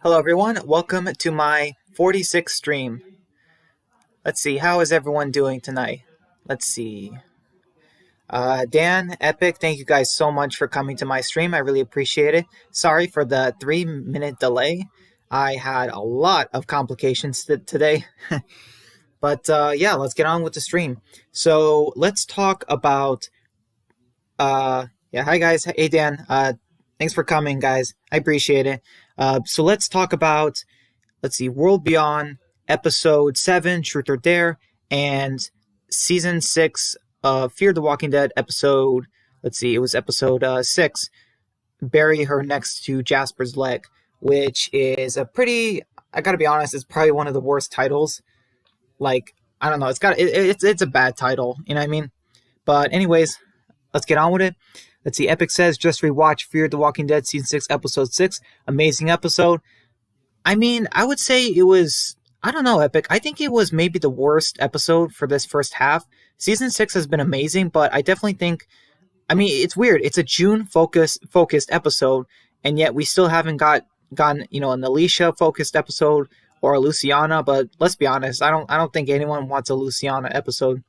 Hello everyone, welcome to my 46th stream. Let's see, how is everyone doing tonight? Let's see. Dan, Epic, thank you guys so much for coming to my stream. I really appreciate it. Sorry for the 3-minute delay. I had a lot of complications today. But yeah, let's get on with the stream. So let's talk about... hi guys. Hey Dan, thanks for coming guys. I appreciate it. So let's talk about, let's see, World Beyond, Episode 7, Truth or Dare, and Season 6 of Fear the Walking Dead, Episode, let's see, it was Episode 6, Bury Her Next to Jasper's Leg, which is a pretty, I gotta be honest, it's probably one of the worst titles. Like, I don't know, it's a bad title, you know what I mean? But anyways, let's get on with it. Let's see, Epic says, just rewatch Fear the Walking Dead Season 6, Episode 6. Amazing episode. I mean, I would say it was, I don't know, Epic. I think it was maybe the worst episode for this first half. Season 6 has been amazing, but I definitely think, I mean, it's weird. It's a June-focused episode, and yet we still haven't gotten, you know, an Alicia-focused episode or a Luciana, but let's be honest, I don't think anyone wants a Luciana episode.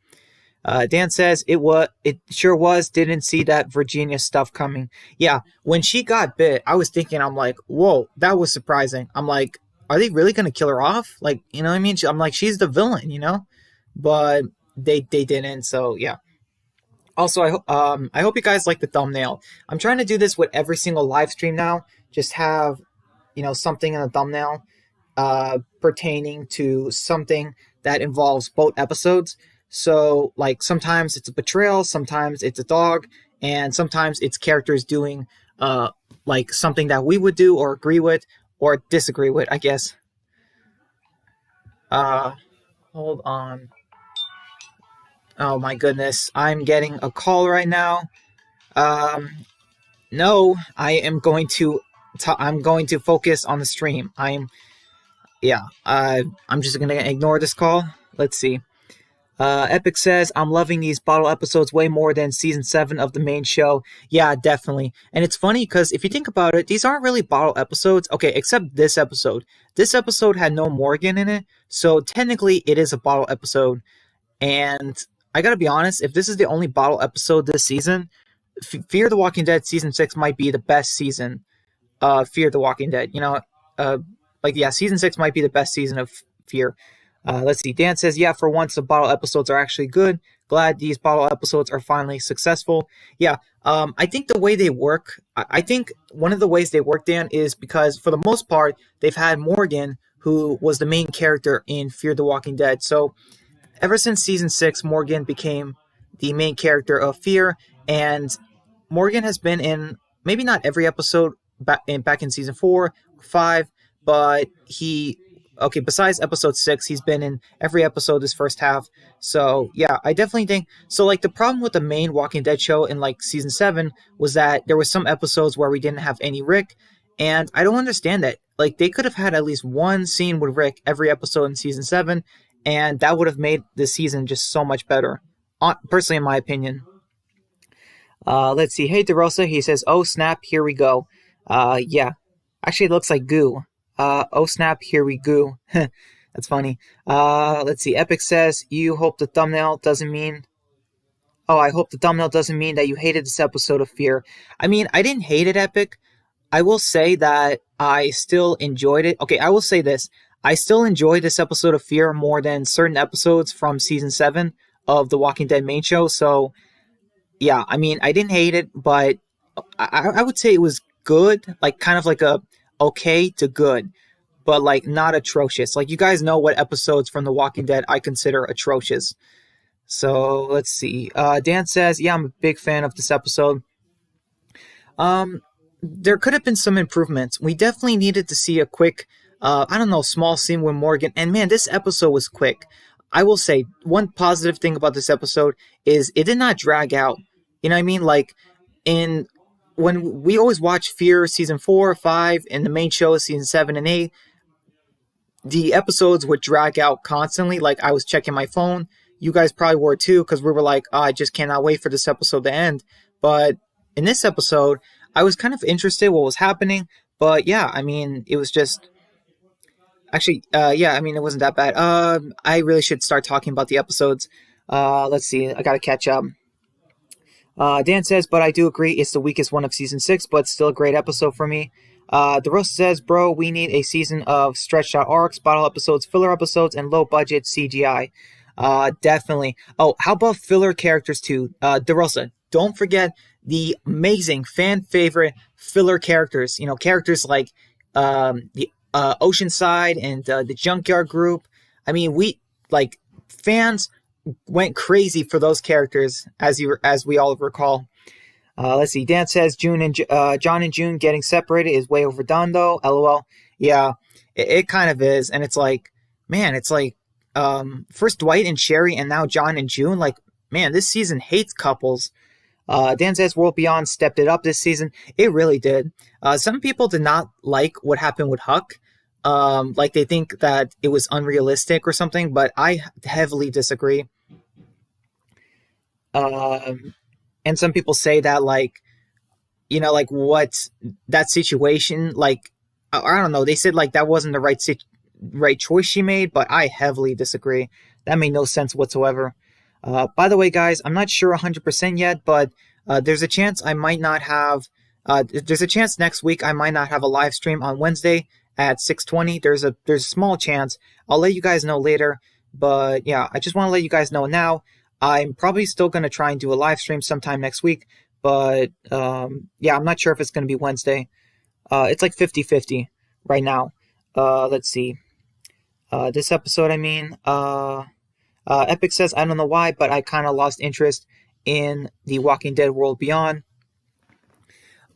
Dan says, it sure was, didn't see that Virginia stuff coming. Yeah, when she got bit, I was thinking, I'm like, whoa, that was surprising. I'm like, are they really going to kill her off? Like, you know what I mean? I'm like, she's the villain, you know? But they didn't, so yeah. Also, I hope you guys like the thumbnail. I'm trying to do this with every single live stream now. Just have, you know, something in the thumbnail pertaining to something that involves both episodes. So, like, sometimes it's a betrayal, sometimes it's a dog, and sometimes it's characters doing, like, something that we would do or agree with or disagree with, I guess. Hold on. Oh, my goodness. I'm getting a call right now. No, I am going to... I'm going to focus on the stream. I'm just going to ignore this call. Let's see. Epic says, I'm loving these bottle episodes way more than season 7 of the main show. Yeah, definitely. And it's funny because if you think about it, these aren't really bottle episodes. Okay, except this episode. This episode had no Morgan in it, so technically it is a bottle episode. And I gotta be honest, if this is the only bottle episode this season, Fear the Walking Dead Season 6 might be the best season of Fear the Walking Dead. You know, Season 6 might be the best season of Fear. Let's see. Dan says, yeah, for once the bottle episodes are actually good. Glad these bottle episodes are finally successful. Yeah, I think the way they work, I think one of the ways they work, Dan, is because for the most part, they've had Morgan, who was the main character in Fear the Walking Dead. So ever since season 6, Morgan became the main character of Fear, and Morgan has been in maybe not every episode back in season 4, 5, but besides episode 6, he's been in every episode this first half. So, yeah, I definitely think... So, like, the problem with the main Walking Dead show in, like, season 7 was that there was some episodes where we didn't have any Rick, and I don't understand that. Like, they could have had at least one scene with Rick every episode in season 7, and that would have made this season just so much better. Personally, in my opinion. Let's see. Hey, DeRosa, he says, oh, snap, here we go. Yeah. Actually, it looks like goo. Oh snap, here we go. That's funny. Let's see. Epic says, I hope the thumbnail doesn't mean that you hated this episode of Fear. I mean, I didn't hate it, Epic. I will say that I still enjoyed it. Okay, I will say this. I still enjoyed this episode of Fear more than certain episodes from season 7 of the Walking Dead main show. So, yeah, I mean, I didn't hate it, but I would say it was good. Like, kind of like a okay to good, but like not atrocious. Like, you guys know what episodes from The Walking Dead I consider atrocious. So let's see. Dan says, yeah, I'm a big fan of this episode. There could have been some improvements. We definitely needed to see a quick, small scene with Morgan. And man, this episode was quick. I will say one positive thing about this episode is it did not drag out. You know what I mean? Like, when we always watch Fear season 4, 5, and the main show is season 7 and 8, the episodes would drag out constantly. Like, I was checking my phone, you guys probably were too, because we were like, oh, I just cannot wait for this episode to end. But in this episode, I was kind of interested what was happening. But yeah, I mean, it was just actually, yeah, I mean, it wasn't that bad. I really should start talking about the episodes. Let's see, I gotta catch up. Dan says, but I do agree it's the weakest one of season 6, but still a great episode for me. DeRosa says, bro, we need a season of stretched out arcs, bottle episodes, filler episodes, and low budget CGI. Definitely. Oh, how about filler characters too? DeRosa, don't forget the amazing fan favorite filler characters. You know, characters like the Oceanside and the Junkyard Group. I mean, fans went crazy for those characters, as we all recall. Let's see. Dan says John and June getting separated is way overdone, though. LOL. Yeah, it kind of is, and it's like, man, it's like first Dwight and Sherry, and now John and June. Like, man, this season hates couples. Dan says World Beyond stepped it up this season. It really did. Some people did not like what happened with Huck. Like they think that it was unrealistic or something, but I heavily disagree. And some people say that, like, you know, like what that situation, like, I don't know. They said like that wasn't the right choice she made, but I heavily disagree. That made no sense whatsoever. By the way, guys, I'm not sure 100% yet, but there's a chance I might not have. There's a chance next week I might not have a live stream on Wednesday at 6:20. There's a small chance. I'll let you guys know later. But yeah, I just want to let you guys know now. I'm probably still going to try and do a live stream sometime next week. But yeah, I'm not sure if it's going to be Wednesday. It's like 50-50 right now. Let's see. This episode, I mean, Epic says, I don't know why, but I kind of lost interest in The Walking Dead World Beyond.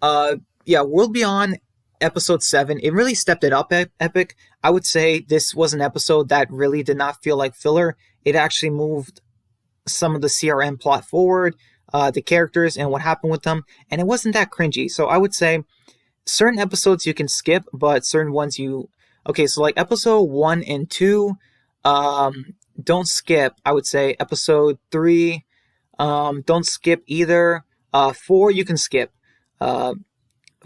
Yeah, World Beyond episode 7, it really stepped it up, Epic. I would say this was an episode that really did not feel like filler. It actually moved some of the CRM plot forward, the characters and what happened with them, and it wasn't that cringy. So I would say certain episodes you can skip, but certain ones you... Okay, so like episode 1 and 2, don't skip. I would say episode 3, don't skip either. 4, you can skip.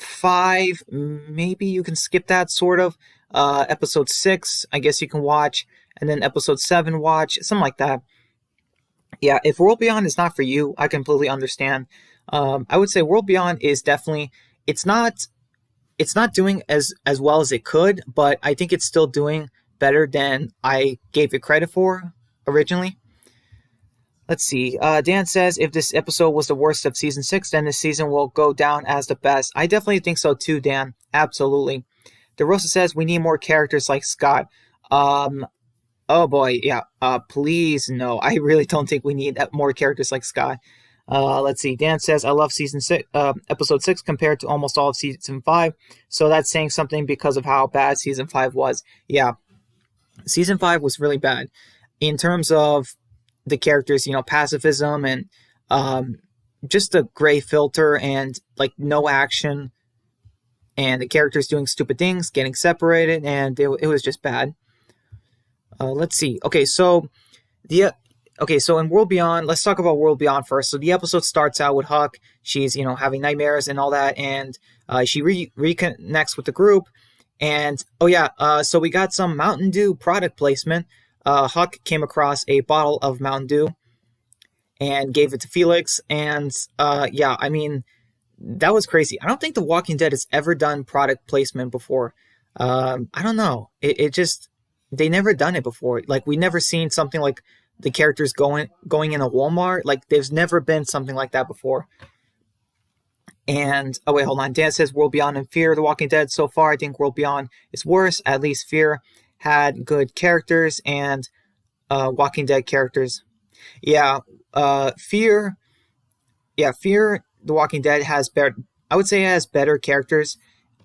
5, maybe you can skip that, sort of. Episode 6, I guess you can watch. And then episode 7, watch. Something like that. Yeah, if World Beyond is not for you, I completely understand. I would say World Beyond is definitely... It's not doing as well as it could, but I think it's still doing better than I gave it credit for originally. Let's see. Dan says, if this episode was the worst of season 6, then this season will go down as the best. I definitely think so too, Dan. Absolutely. DeRosa says, we need more characters like Scott. Oh boy, yeah. Please, no. I really don't think we need more characters like Scott. Let's see. Dan says, I love season 6, episode 6 compared to almost all of season 5. So that's saying something because of how bad season 5 was. Yeah. Season 5 was really bad in terms of the characters, you know, pacifism and just a gray filter and like no action, and the characters doing stupid things, getting separated, and it was just bad. Let's see. Okay, so in World Beyond, let's talk about World Beyond first. So the episode starts out with Huck. She's, you know, having nightmares and all that, and she reconnects with the group. And so we got some Mountain Dew product placement. Huck came across a bottle of Mountain Dew and gave it to Felix. And I mean, that was crazy. I don't think The Walking Dead has ever done product placement before. I don't know. It just, they never done it before. Like, we never seen something like the characters going in a Walmart. Like, there's never been something like that before. And, oh wait, hold on. Dan says World Beyond and Fear, The Walking Dead. So far, I think World Beyond is worse. At least Fear had good characters and Walking Dead characters. Yeah, Fear, The Walking Dead has better, I would say it has better characters.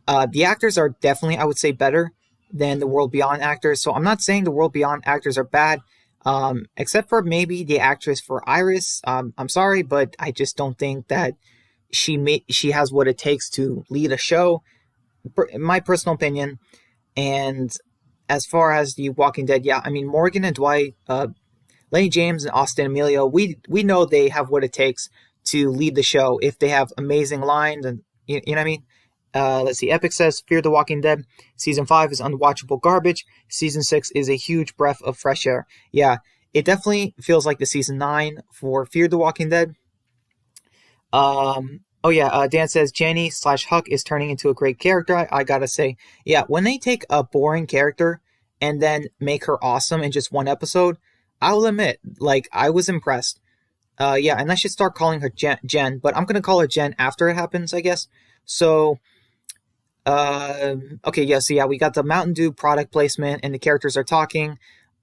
The actors are definitely, I would say, better than the World Beyond actors. So I'm not saying the World Beyond actors are bad, except for maybe the actress for Iris. I'm sorry, but I just don't think that she has what it takes to lead a show, in my personal opinion. And as far as The Walking Dead, yeah, I mean, Morgan and Dwight, Lenny James and Austin Emilio, we know they have what it takes to lead the show if they have amazing lines and you know what I mean. Let's see. Epic says Fear the Walking Dead season 5 is unwatchable garbage. Season 6 is a huge breath of fresh air. Yeah, it definitely feels like the season 9 for Fear the Walking Dead. Dan says Jenny / Huck is turning into a great character. I gotta say, yeah, when they take a boring character and then make her awesome in just one episode, I'll admit, like, I was impressed. And I should start calling her Jen, but I'm gonna call her Jen after it happens, I guess. So, we got the Mountain Dew product placement, and the characters are talking.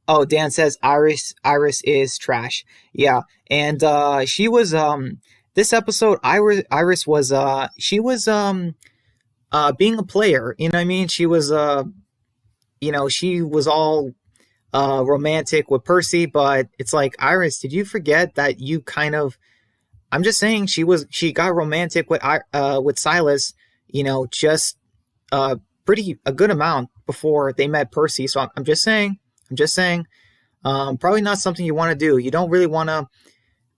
Oh, Dan says Iris is trash. Yeah, and she was this episode. Iris was being a player. You know what I mean? She was she was all romantic with Percy, but it's like, Iris, did you forget that you kind of? I'm just saying she got romantic with Silas. Just a good amount before they met Percy. So I'm just saying. Probably not something you want to do. You don't really want to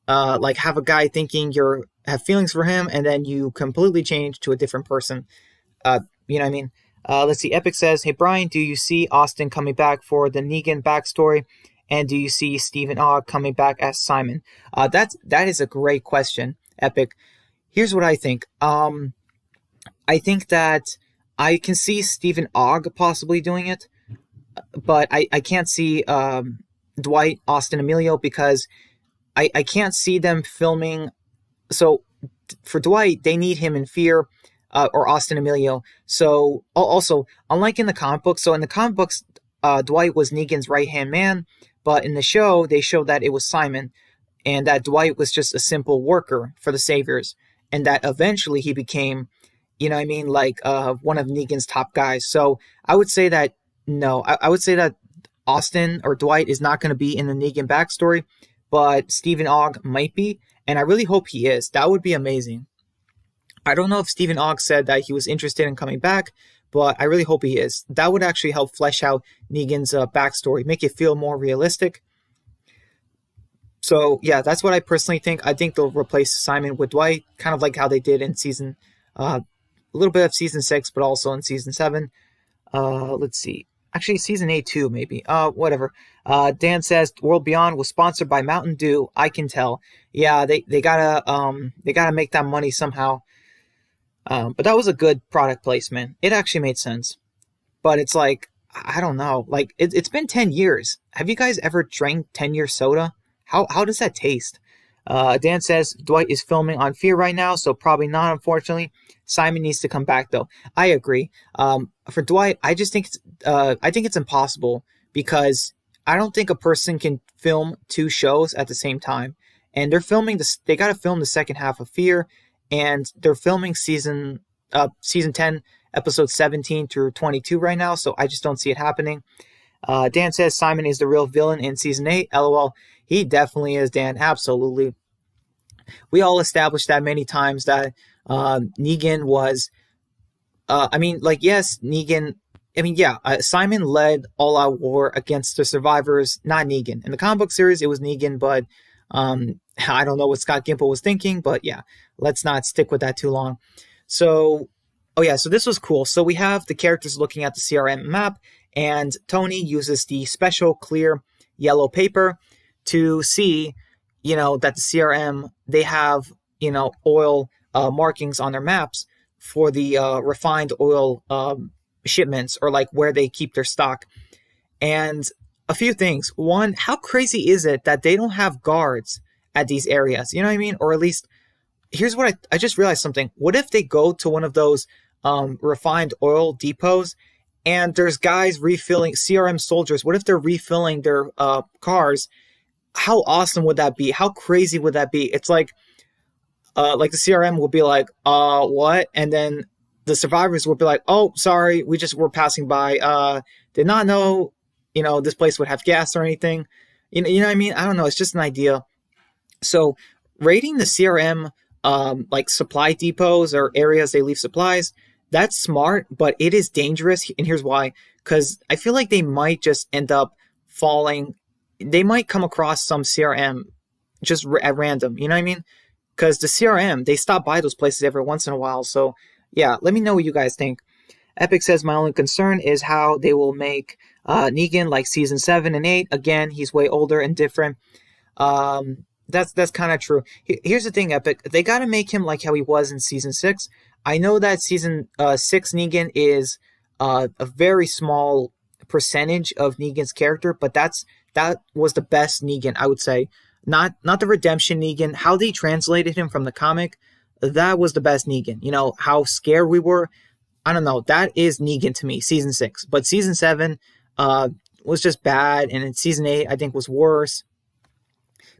have a guy thinking have feelings for him, and then you completely change to a different person. You know what I mean? Let's see. Epic says, "Hey Brian, do you see Austin coming back for the Negan backstory, and do you see Stephen Ogg coming back as Simon?" That is a great question, Epic. Here's what I think. I think that I can see Stephen Ogg possibly doing it, but I can't see Dwight, Austin, Emilio, because I can't see them filming. So for Dwight, they need him in Fear or Austin Emilio. So also, unlike in the comic books, so in the comic books, Dwight was Negan's right-hand man, but in the show, they showed that it was Simon, and that Dwight was just a simple worker for the Saviors, and that eventually he became, one of Negan's top guys. So I would say that, no, I would say that Austin or Dwight is not going to be in the Negan backstory, but Stephen Ogg might be, and I really hope he is. That would be amazing. I don't know if Stephen Ogg said that he was interested in coming back, but I really hope he is. That would actually help flesh out Negan's backstory, make it feel more realistic. So, yeah, that's what I personally think. I think they'll replace Simon with Dwight, kind of like how they did in season, a little bit of season 6, but also in season 7. Let's see. Actually, season 8 too, maybe. Whatever. Dan says World Beyond was sponsored by Mountain Dew. I can tell. Yeah, they gotta make that money somehow. But that was a good product placement. It actually made sense. But it's like, I don't know. Like, it's been 10 years. Have you guys ever drank 10-year soda? How does that taste? Dan says Dwight is filming on Fear right now, so probably not, unfortunately. Simon needs to come back, though. I agree. For Dwight, I just think it's impossible, because I don't think a person can film 2 shows at the same time. And they got to film the second half of Fear, and they're filming season 10, episode 17 through 22 right now, so I just don't see it happening. Dan says Simon is the real villain in season 8. LOL. He definitely is, Dan. Absolutely. We all established that many times that Negan was... Negan... Simon led all-out war against the survivors, not Negan. In the comic book series, it was Negan, but I don't know what Scott Gimple was thinking, but yeah, let's not stick with that too long. So this was cool. So we have the characters looking at the CRM map, and Tony uses the special clear yellow paper to see, that the CRM, they have, oil markings on their maps for the refined oil shipments, or like where they keep their stock. And a few things. One, how crazy is it that they don't have guards at these areas? You know what I mean? Or at least, here's what I just realized something. What if they go to one of those refined oil depots, and there's guys refilling, CRM soldiers? What if they're refilling their cars? How awesome would that be? How crazy would that be? It's like the CRM would be like, what? And then the survivors would be like, oh, sorry, we just were passing by. Did not know, this place would have gas or anything. You know what I mean? I don't know. It's just an idea. So raiding the CRM, supply depots or areas they leave supplies, that's smart, but it is dangerous. And here's why. Because I feel like they might just end up falling they might come across some CRM just at random. You know what I mean? Because the CRM, they stop by those places every once in a while. So yeah, let me know what you guys think. Epic says, my only concern is how they will make Negan like season 7 and 8. Again, he's way older and different. That's kind of true. Here's the thing, Epic. They got to make him like how he was in season 6. I know that season 6 Negan is a very small percentage of Negan's character, but that was the best Negan, I would say. Not the redemption Negan. How they translated him from the comic, that was the best Negan. You know, how scared we were. I don't know. That is Negan to me, season 6. But season 7 was just bad. And in season 8, I think was worse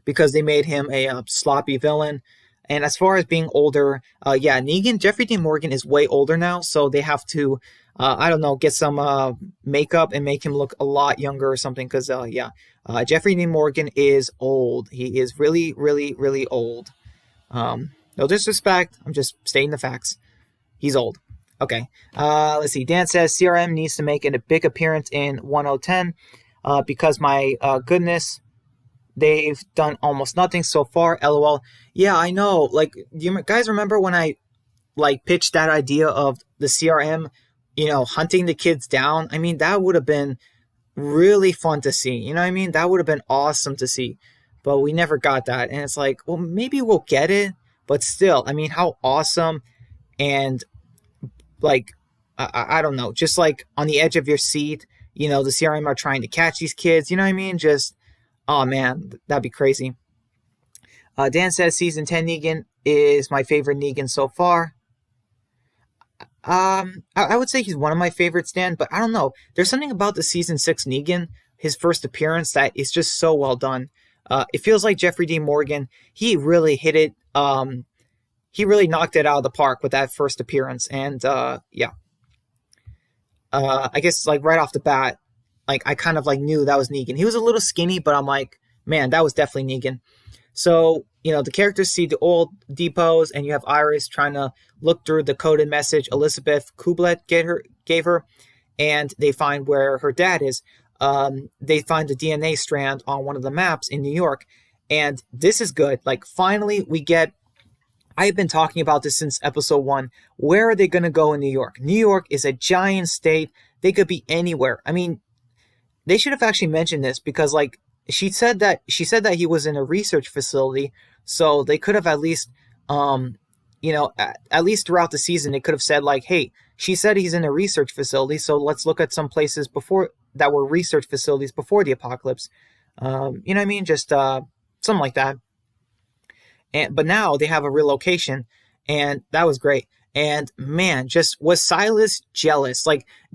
because they made him a sloppy villain. And as far as being older, Negan, Jeffrey Dean Morgan is way older now. So they have to, I don't know, get some makeup and make him look a lot younger or something. Because, Jeffrey Dean Morgan is old. He is really, really, really old. No disrespect. I'm just stating the facts. He's old. Okay. Let's see. Dan says CRM needs to make a big appearance in 1010 because my goodness, they've done almost nothing so far. LOL. Yeah, I know. Like, do you guys remember when I pitched that idea of the CRM, hunting the kids down? I mean, that would have been really fun to see. You know what I mean? That would have been awesome to see. But we never got that. And it's like, well, maybe we'll get it. But still, I mean, how awesome and I don't know, just like on the edge of your seat, the CRM are trying to catch these kids, you know what I mean? Just, oh man, that'd be crazy. Dan says season 10 Negan is my favorite Negan so far. I would say he's one of my favorites, Dan, but I don't know. There's something about the season 6 Negan, his first appearance, that is just so well done. It feels like Jeffrey Dean Morgan, he really hit it, he really knocked it out of the park with that first appearance. And, I guess, right off the bat, I kind of, knew that was Negan. He was a little skinny, but I'm like, man, that was definitely Negan. So, the characters see the old depots, and you have Iris trying to look through the coded message Elizabeth Kublet gave her, and they find where her dad is. They find the DNA strand on one of the maps in New York, and this is good. Finally, we get... I've been talking about this since episode 1. Where are they going to go in New York? New York is a giant state. They could be anywhere. I mean, they should have actually mentioned this because, she said that he was in a research facility. So they could have at least, at least throughout the season, they could have said hey, she said he's in a research facility. So let's look at some places before that were research facilities before the apocalypse. You know what I mean? Just something like that. But now they have a real location, and that was great. And man, just was Silas jealous?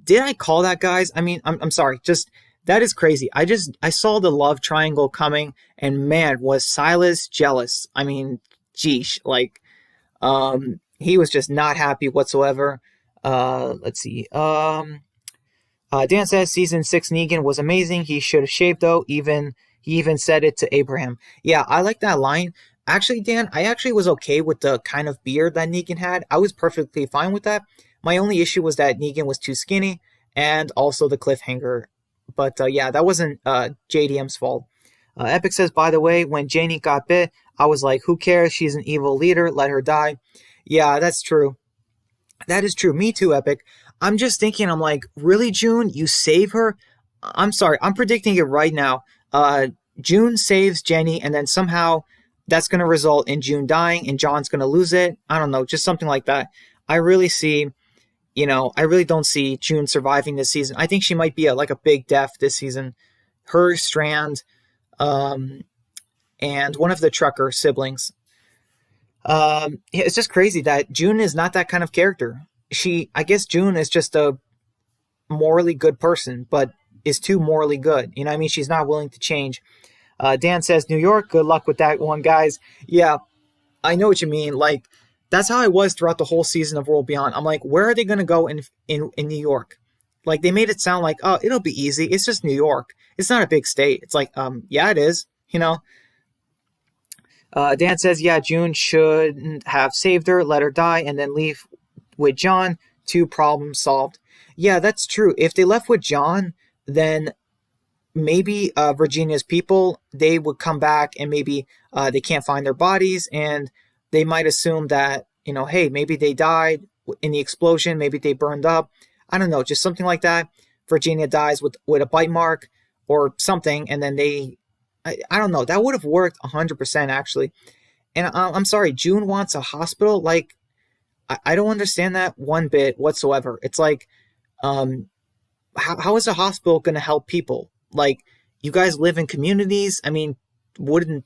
Did I call that, guys? I mean, I'm sorry. Just that is crazy. I saw the love triangle coming, and man, was Silas jealous? I mean, geesh, he was just not happy whatsoever. Let's see. Dan says season 6 Negan was amazing. He should have shaved though. He even said it to Abraham. Yeah, I like that line. Actually, Dan, I actually was okay with the kind of beard that Negan had. I was perfectly fine with that. My only issue was that Negan was too skinny, and also the cliffhanger. But that wasn't JDM's fault. Epic says, by the way, when Janie got bit, I was like, who cares? She's an evil leader. Let her die. Yeah, that's true. That is true. Me too, Epic. I'm just thinking, I'm like, really, June? You save her? I'm sorry. I'm predicting it right now. June saves Jenny, and then somehow... that's going to result in June dying and John's going to lose it. I don't know, just something like that. I really don't see June surviving this season. I think she might be a big death this season. Her, Strand, and one of the trucker siblings. It's just crazy that June is not that kind of character. I guess June is just a morally good person, but is too morally good. You know what I mean? She's not willing to change. Dan says, New York, good luck with that one, guys. Yeah, I know what you mean. That's how I was throughout the whole season of World Beyond. I'm like, where are they going to go in New York? They made it sound like, oh, it'll be easy. It's just New York. It's not a big state. It's yeah, it is, Dan says, yeah, June shouldn't have saved her, let her die, and then leave with John. 2 problems solved. Yeah, that's true. If they left with John, then maybe Virginia's people, they would come back and maybe they can't find their bodies, and they might assume that, hey, maybe they died in the explosion, maybe they burned up. I don't know, just something like that. Virginia dies with a bite mark or something, and then I don't know. That would have worked 100% actually. And I'm sorry, June wants a hospital. Like, I don't understand that one bit whatsoever. It's like, um, how is a hospital going to help people? Like, you guys live in communities. I mean, wouldn't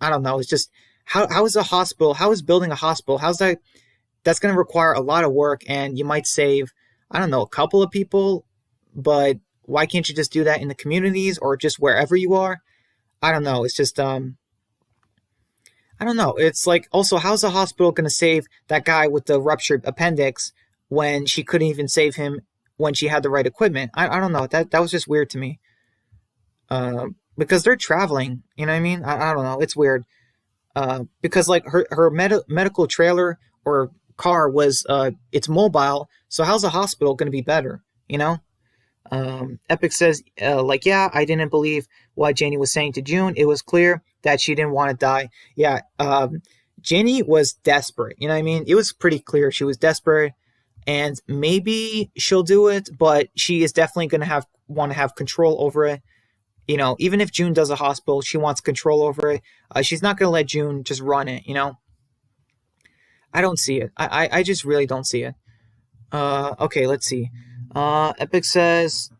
I don't know. It's just how is a hospital? How is building a hospital? How's that? That's going to require a lot of work, and you might save, I don't know, a couple of people. But why can't you just do that in the communities or just wherever you are? I don't know. It's just I don't know. It's like, also, how's the hospital going to save that guy with the ruptured appendix when she couldn't even save him when she had the right equipment? I don't know. That was just weird to me. Because they're traveling. You know what I mean? I don't know. It's weird. Because like her medical trailer or car was it's mobile. So how's the hospital going to be better? You know? Epic says, like, yeah, I didn't believe what Jenny was saying to June. It was clear that she didn't want to die. Yeah, Jenny was desperate. You know what I mean? It was pretty clear she was desperate, and maybe she'll do it, but she is definitely going to want to have control over it. Even if June does a hospital, she wants control over it. She's not going to let June just run it. I don't see it. I just really don't see it. Okay, let's see. Epic says,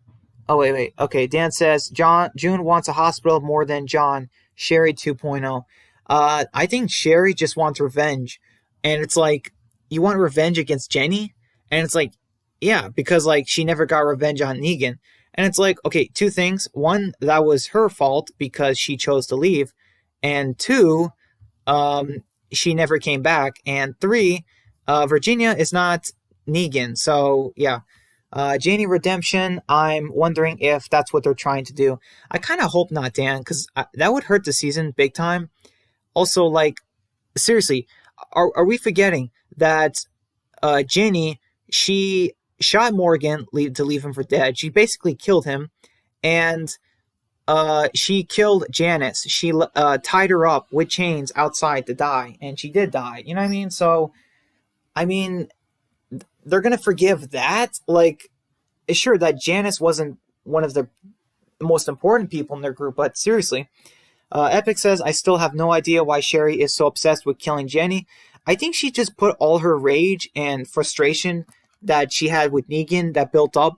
oh, wait. Okay, Dan says, June wants a hospital more than John. Sherry 2.0. I think Sherry just wants revenge. And it's like, you want revenge against Jenny? And it's like, yeah, because like she never got revenge on Negan. And it's like, okay, two things. One, that was her fault because she chose to leave. And two, she never came back. And three, Virginia is not Negan. So, yeah. Janie Redemption, I'm wondering if that's what they're trying to do. I kind of hope not, Dan, because that would hurt the season big time. Also, like, seriously, are we forgetting that Janie, she shot Morgan to leave him for dead. She basically killed him, and she killed Janice. She tied her up with chains outside to die, and she did die. You know what I mean? So, I mean, they're going to forgive that? Like, sure, that Janice wasn't one of the most important people in their group, but seriously. Epic says, I still have no idea why Sherry is so obsessed with killing Jenny. I think she just put all her rage and frustration that she had with Negan that built up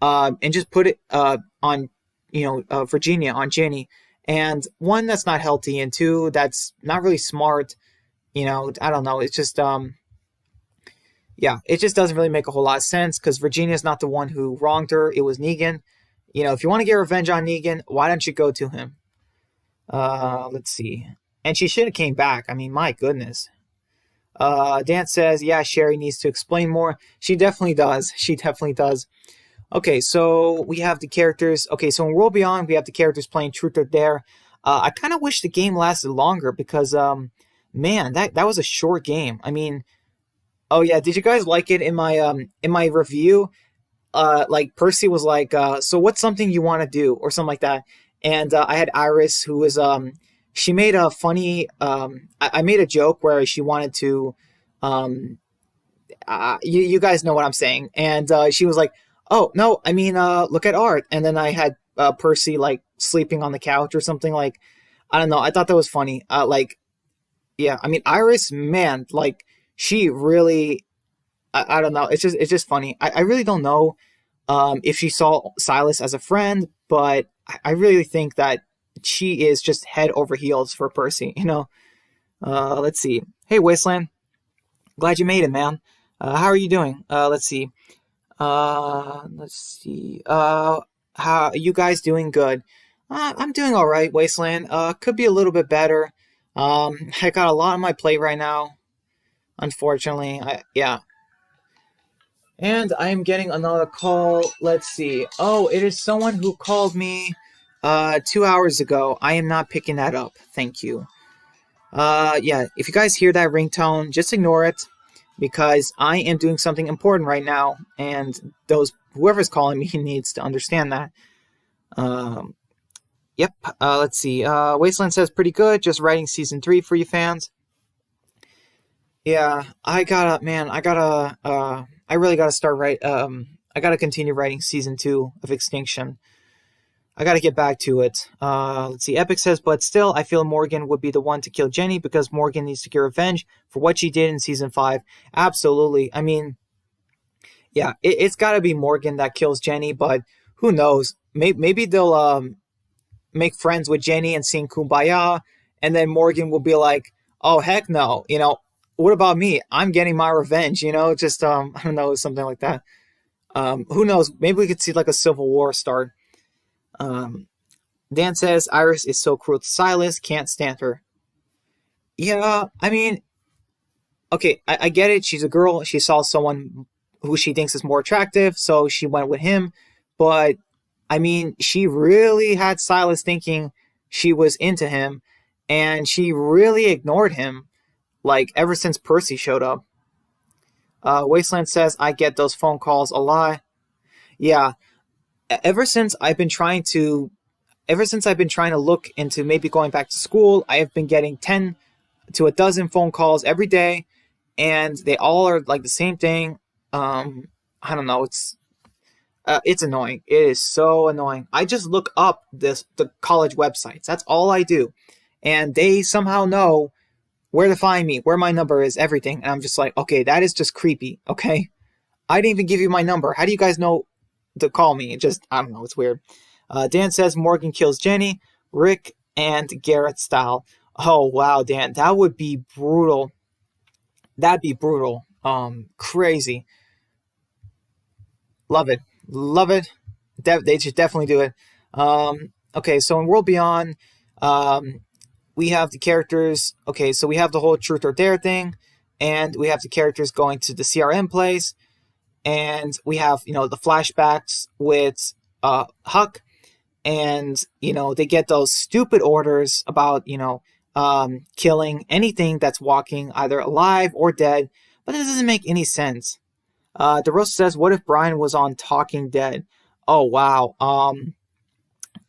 and just put it on, Virginia, on Jenny. And one, that's not healthy, and two, that's not really smart. I don't know. It's just, yeah, it just doesn't really make a whole lot of sense because Virginia's not the one who wronged her. It was Negan. If you want to get revenge on Negan, why don't you go to him? Let's see. And she should have came back. I mean, my goodness. Dan says, yeah, Sherry needs to explain more. She definitely does. She definitely does. Okay, so we have the characters. Okay, so in World Beyond, we have the characters playing Truth or Dare. I kind of wish the game lasted longer because, man, that was a short game. I mean, oh yeah, did you guys like it in my review? Like Percy was like, so what's something you want to do or something like that? And I had Iris who was she made a funny I made a joke where she wanted to you guys know what I'm saying, and she was like, oh no, I mean look at art, and then I had Percy like sleeping on the couch or something. Like, I don't know, I thought that was funny. Like, yeah, I mean Iris, man, like she really, I don't know, it's just funny. I really don't know if she saw Silas as a friend, but I really think that she is just head over heels for Percy, Let's see. Hey, Wasteland. Glad you made it, man. How are you doing? Let's see. Let's see. How are you guys doing? Good. I'm doing all right, Wasteland. Could be a little bit better. I got a lot on my plate right now, unfortunately. Yeah. And I'm getting another call. Let's see. Oh, it is someone who called me 2 hours ago. I am not picking that up. Thank you. Yeah, if you guys hear that ringtone, just ignore it because I am doing something important right now, and whoever's calling me needs to understand that. Yep. Let's see. Wasteland says pretty good. Just writing season 3 for you fans. Yeah, I gotta, man. I really gotta start write. I gotta continue writing season 2 of Extinction. I gotta get back to it. Let's see. Epic says, but still, I feel Morgan would be the one to kill Jenny because Morgan needs to get revenge for what she did in season 5. Absolutely. I mean, yeah, it's gotta be Morgan that kills Jenny, but who knows? Maybe they'll make friends with Jenny and sing Kumbaya, and then Morgan will be like, "Oh heck no, what about me? I'm getting my revenge." Just I don't know, something like that. Who knows? Maybe we could see like a civil war start. Um, Dan says Iris is so cruel to Silas, can't stand her. Yeah, I mean, okay, I get it. She's a girl. She saw someone who she thinks is more attractive, so she went with him. But I mean, she really had Silas thinking she was into him, and she really ignored him, like ever since Percy showed up. Wasteland says I get those phone calls a lot. Yeah, ever since I've been trying to, ever since I've been trying to look into maybe going back to school, I have been getting 10 to a dozen phone calls every day, and they all are like the same thing. I don't know. It's annoying. It is so annoying. I just look up the college websites. That's all I do, and they somehow know where to find me, where my number is, everything. And I'm just like, okay, that is just creepy. Okay, I didn't even give you my number. How do you guys know to call me? It just, I don't know. It's weird. Dan says Morgan kills Jenny, Rick, and Garrett style. Oh wow, Dan, that would be brutal. That'd be brutal. Crazy. Love it. Love it. They should definitely do it. Okay, so in World Beyond, we have the characters. Okay, so we have the whole Truth or Dare thing, and we have the characters going to the CRM place, and we have the flashbacks with Huck, and they get those stupid orders about killing anything that's walking, either alive or dead, but it doesn't make any sense. DeRosa says, "What if Brian was on Talking Dead?" Oh wow,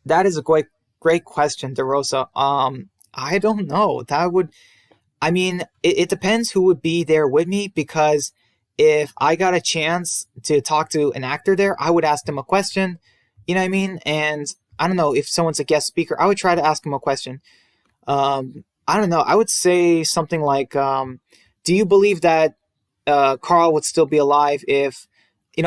that is a great question, DeRosa. I don't know. That would, I mean, it depends who would be there with me, because if I got a chance to talk to an actor there, I would ask them a question. You know what I mean? And I don't know, if someone's a guest speaker, I would try to ask him a question. I don't know. I would say something like, "Do you believe that Carl would still be alive if?"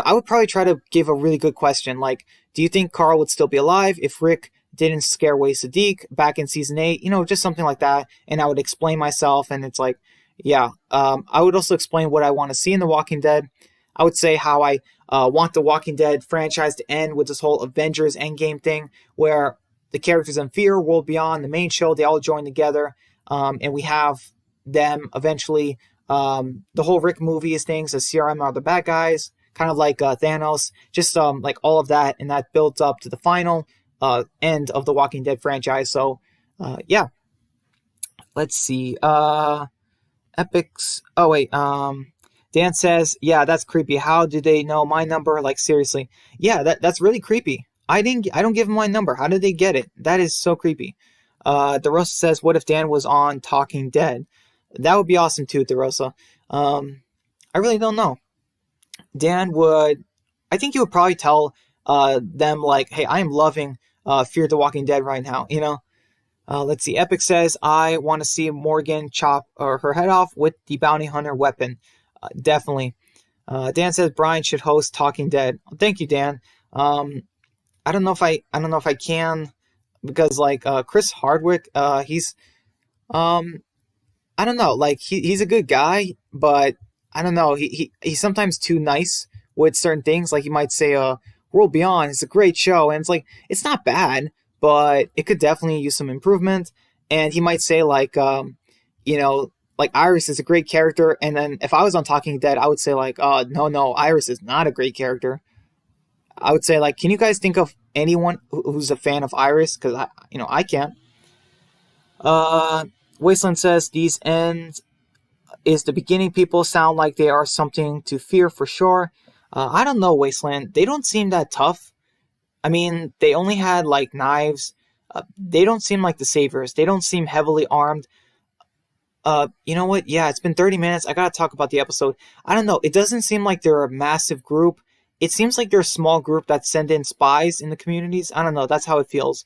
I would probably try to give a really good question, like, "Do you think Carl would still be alive if Rick didn't scare away Sadiq back in season 8?" Just something like that. And I would explain myself, and it's like, yeah. I would also explain what I want to see in The Walking Dead. I would say how I want The Walking Dead franchise to end with this whole Avengers Endgame thing, where the characters in Fear, World Beyond, the main show, they all join together, and we have them eventually. The whole Rick movies things, the CRM are the bad guys, kind of like Thanos, just like all of that, and that builds up to the final end of the Walking Dead franchise. So, yeah. Let's see. Epics. Oh wait. Dan says, "Yeah, that's creepy. How do they know my number? Like seriously." Yeah, that's really creepy. I don't give them my number. How did they get it? That is so creepy. DeRosa says, "What if Dan was on Talking Dead?" That would be awesome too, DeRosa. I really don't know. Dan would, I think he would probably tell them like, "Hey, I am loving Fear the Walking Dead right now." Let's see. Epic says, "I want to see Morgan chop her head off with the bounty hunter weapon." Definitely. Dan says Brian should host Talking Dead. Thank you, Dan. I don't know if I can, because like Chris Hardwick, he's I don't know, like he's a good guy, but I don't know, he's sometimes too nice with certain things. Like he might say, "World Beyond is a great show," and it's like it's not bad, but it could definitely use some improvement. And he might say like, like Iris is a great character, and then if I was on Talking Dead, I would say like, no, Iris is not a great character. I would say like, can you guys think of anyone who's a fan of Iris? Because I can't. Wasteland says these ends is the beginning. People sound like they are something to fear for sure. I don't know, Wasteland. They don't seem that tough. I mean, they only had like knives. They don't seem like the saviors. They don't seem heavily armed. You know what? Yeah, it's been 30 minutes. I gotta talk about the episode. I don't know. It doesn't seem like they're a massive group. It seems like they're a small group that send in spies in the communities. I don't know. That's how it feels.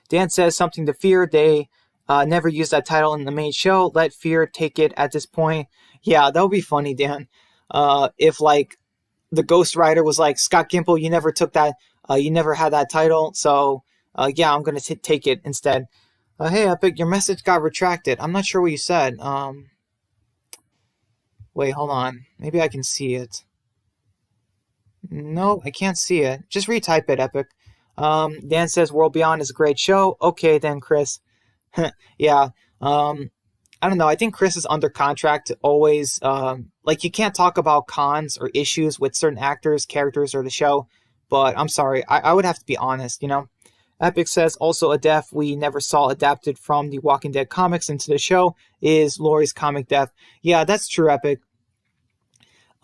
Dan says something to Fear. They never used that title in the main show. Let Fear take it at this point. Yeah, that would be funny, Dan. If like the Ghost Rider was like, Scott Gimple, you never took that. You never had that title. So yeah, I'm gonna take it instead. Hey, Epic, your message got retracted. I'm not sure what you said. Wait, hold on. Maybe I can see it. No, I can't see it. Just retype it, Epic. Dan says World Beyond is a great show. Okay, then, Chris. Yeah. I don't know. I think Chris is under contract to always, like, you can't talk about cons or issues with certain actors, characters, or the show. But I'm sorry. I would have to be honest, you know? Epic says also a death we never saw adapted from the Walking Dead comics into the show is Laurie's comic death. Yeah, that's true, Epic.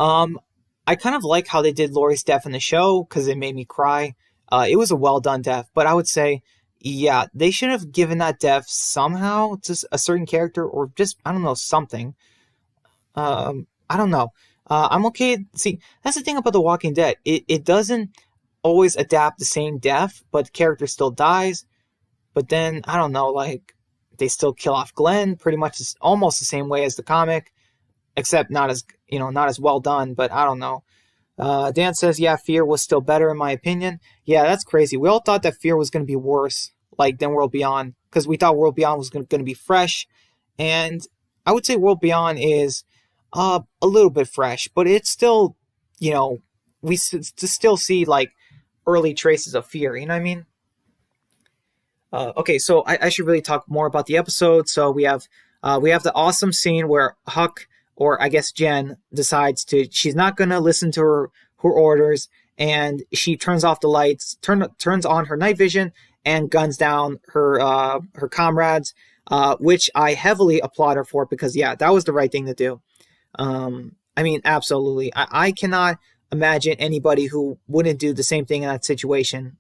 I kind of like how they did Laurie's death in the show because it made me cry. It was a well done death, but I would say, yeah, they should have given that death somehow to a certain character or just, I don't know, something. I don't know. I'm okay. See, that's the thing about The Walking Dead. It doesn't always adapt the same death, but the character still dies. But then, I don't know, like, they still kill off Glenn pretty much almost the same way as the comic, except not as, not as well done, but I don't know. Dan says, yeah, Fear was still better in my opinion. Yeah, that's crazy. We all thought that Fear was going to be worse, like, than World Beyond, because we thought World Beyond was going to be fresh, and I would say World Beyond is a little bit fresh, but it's still, we still see, like, early traces of Fear, you know what I mean? Okay, so I should really talk more about the episode. So we have the awesome scene where Huck, or I guess Jen, decides she's not gonna listen to her orders, and she turns off the lights, turns on her night vision, and guns down her comrades, which I heavily applaud her for because yeah, that was the right thing to do. I mean, absolutely. I cannot imagine anybody who wouldn't do the same thing in that situation.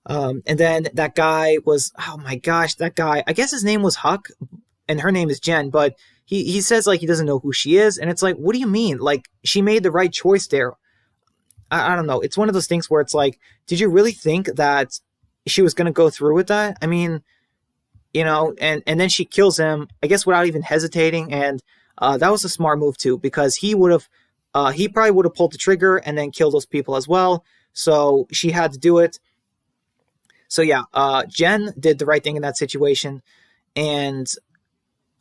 And then that guy was, oh my gosh, that guy, I guess his name was Huck and her name is Jen, but he says like he doesn't know who she is. And it's like, what do you mean? Like, she made the right choice there. I don't know. It's one of those things where it's like, did you really think that she was going to go through with that? I mean, and then she kills him, I guess, without even hesitating. And that was a smart move too, because he probably would have pulled the trigger and then killed those people as well. So she had to do it. So yeah, Jen did the right thing in that situation. And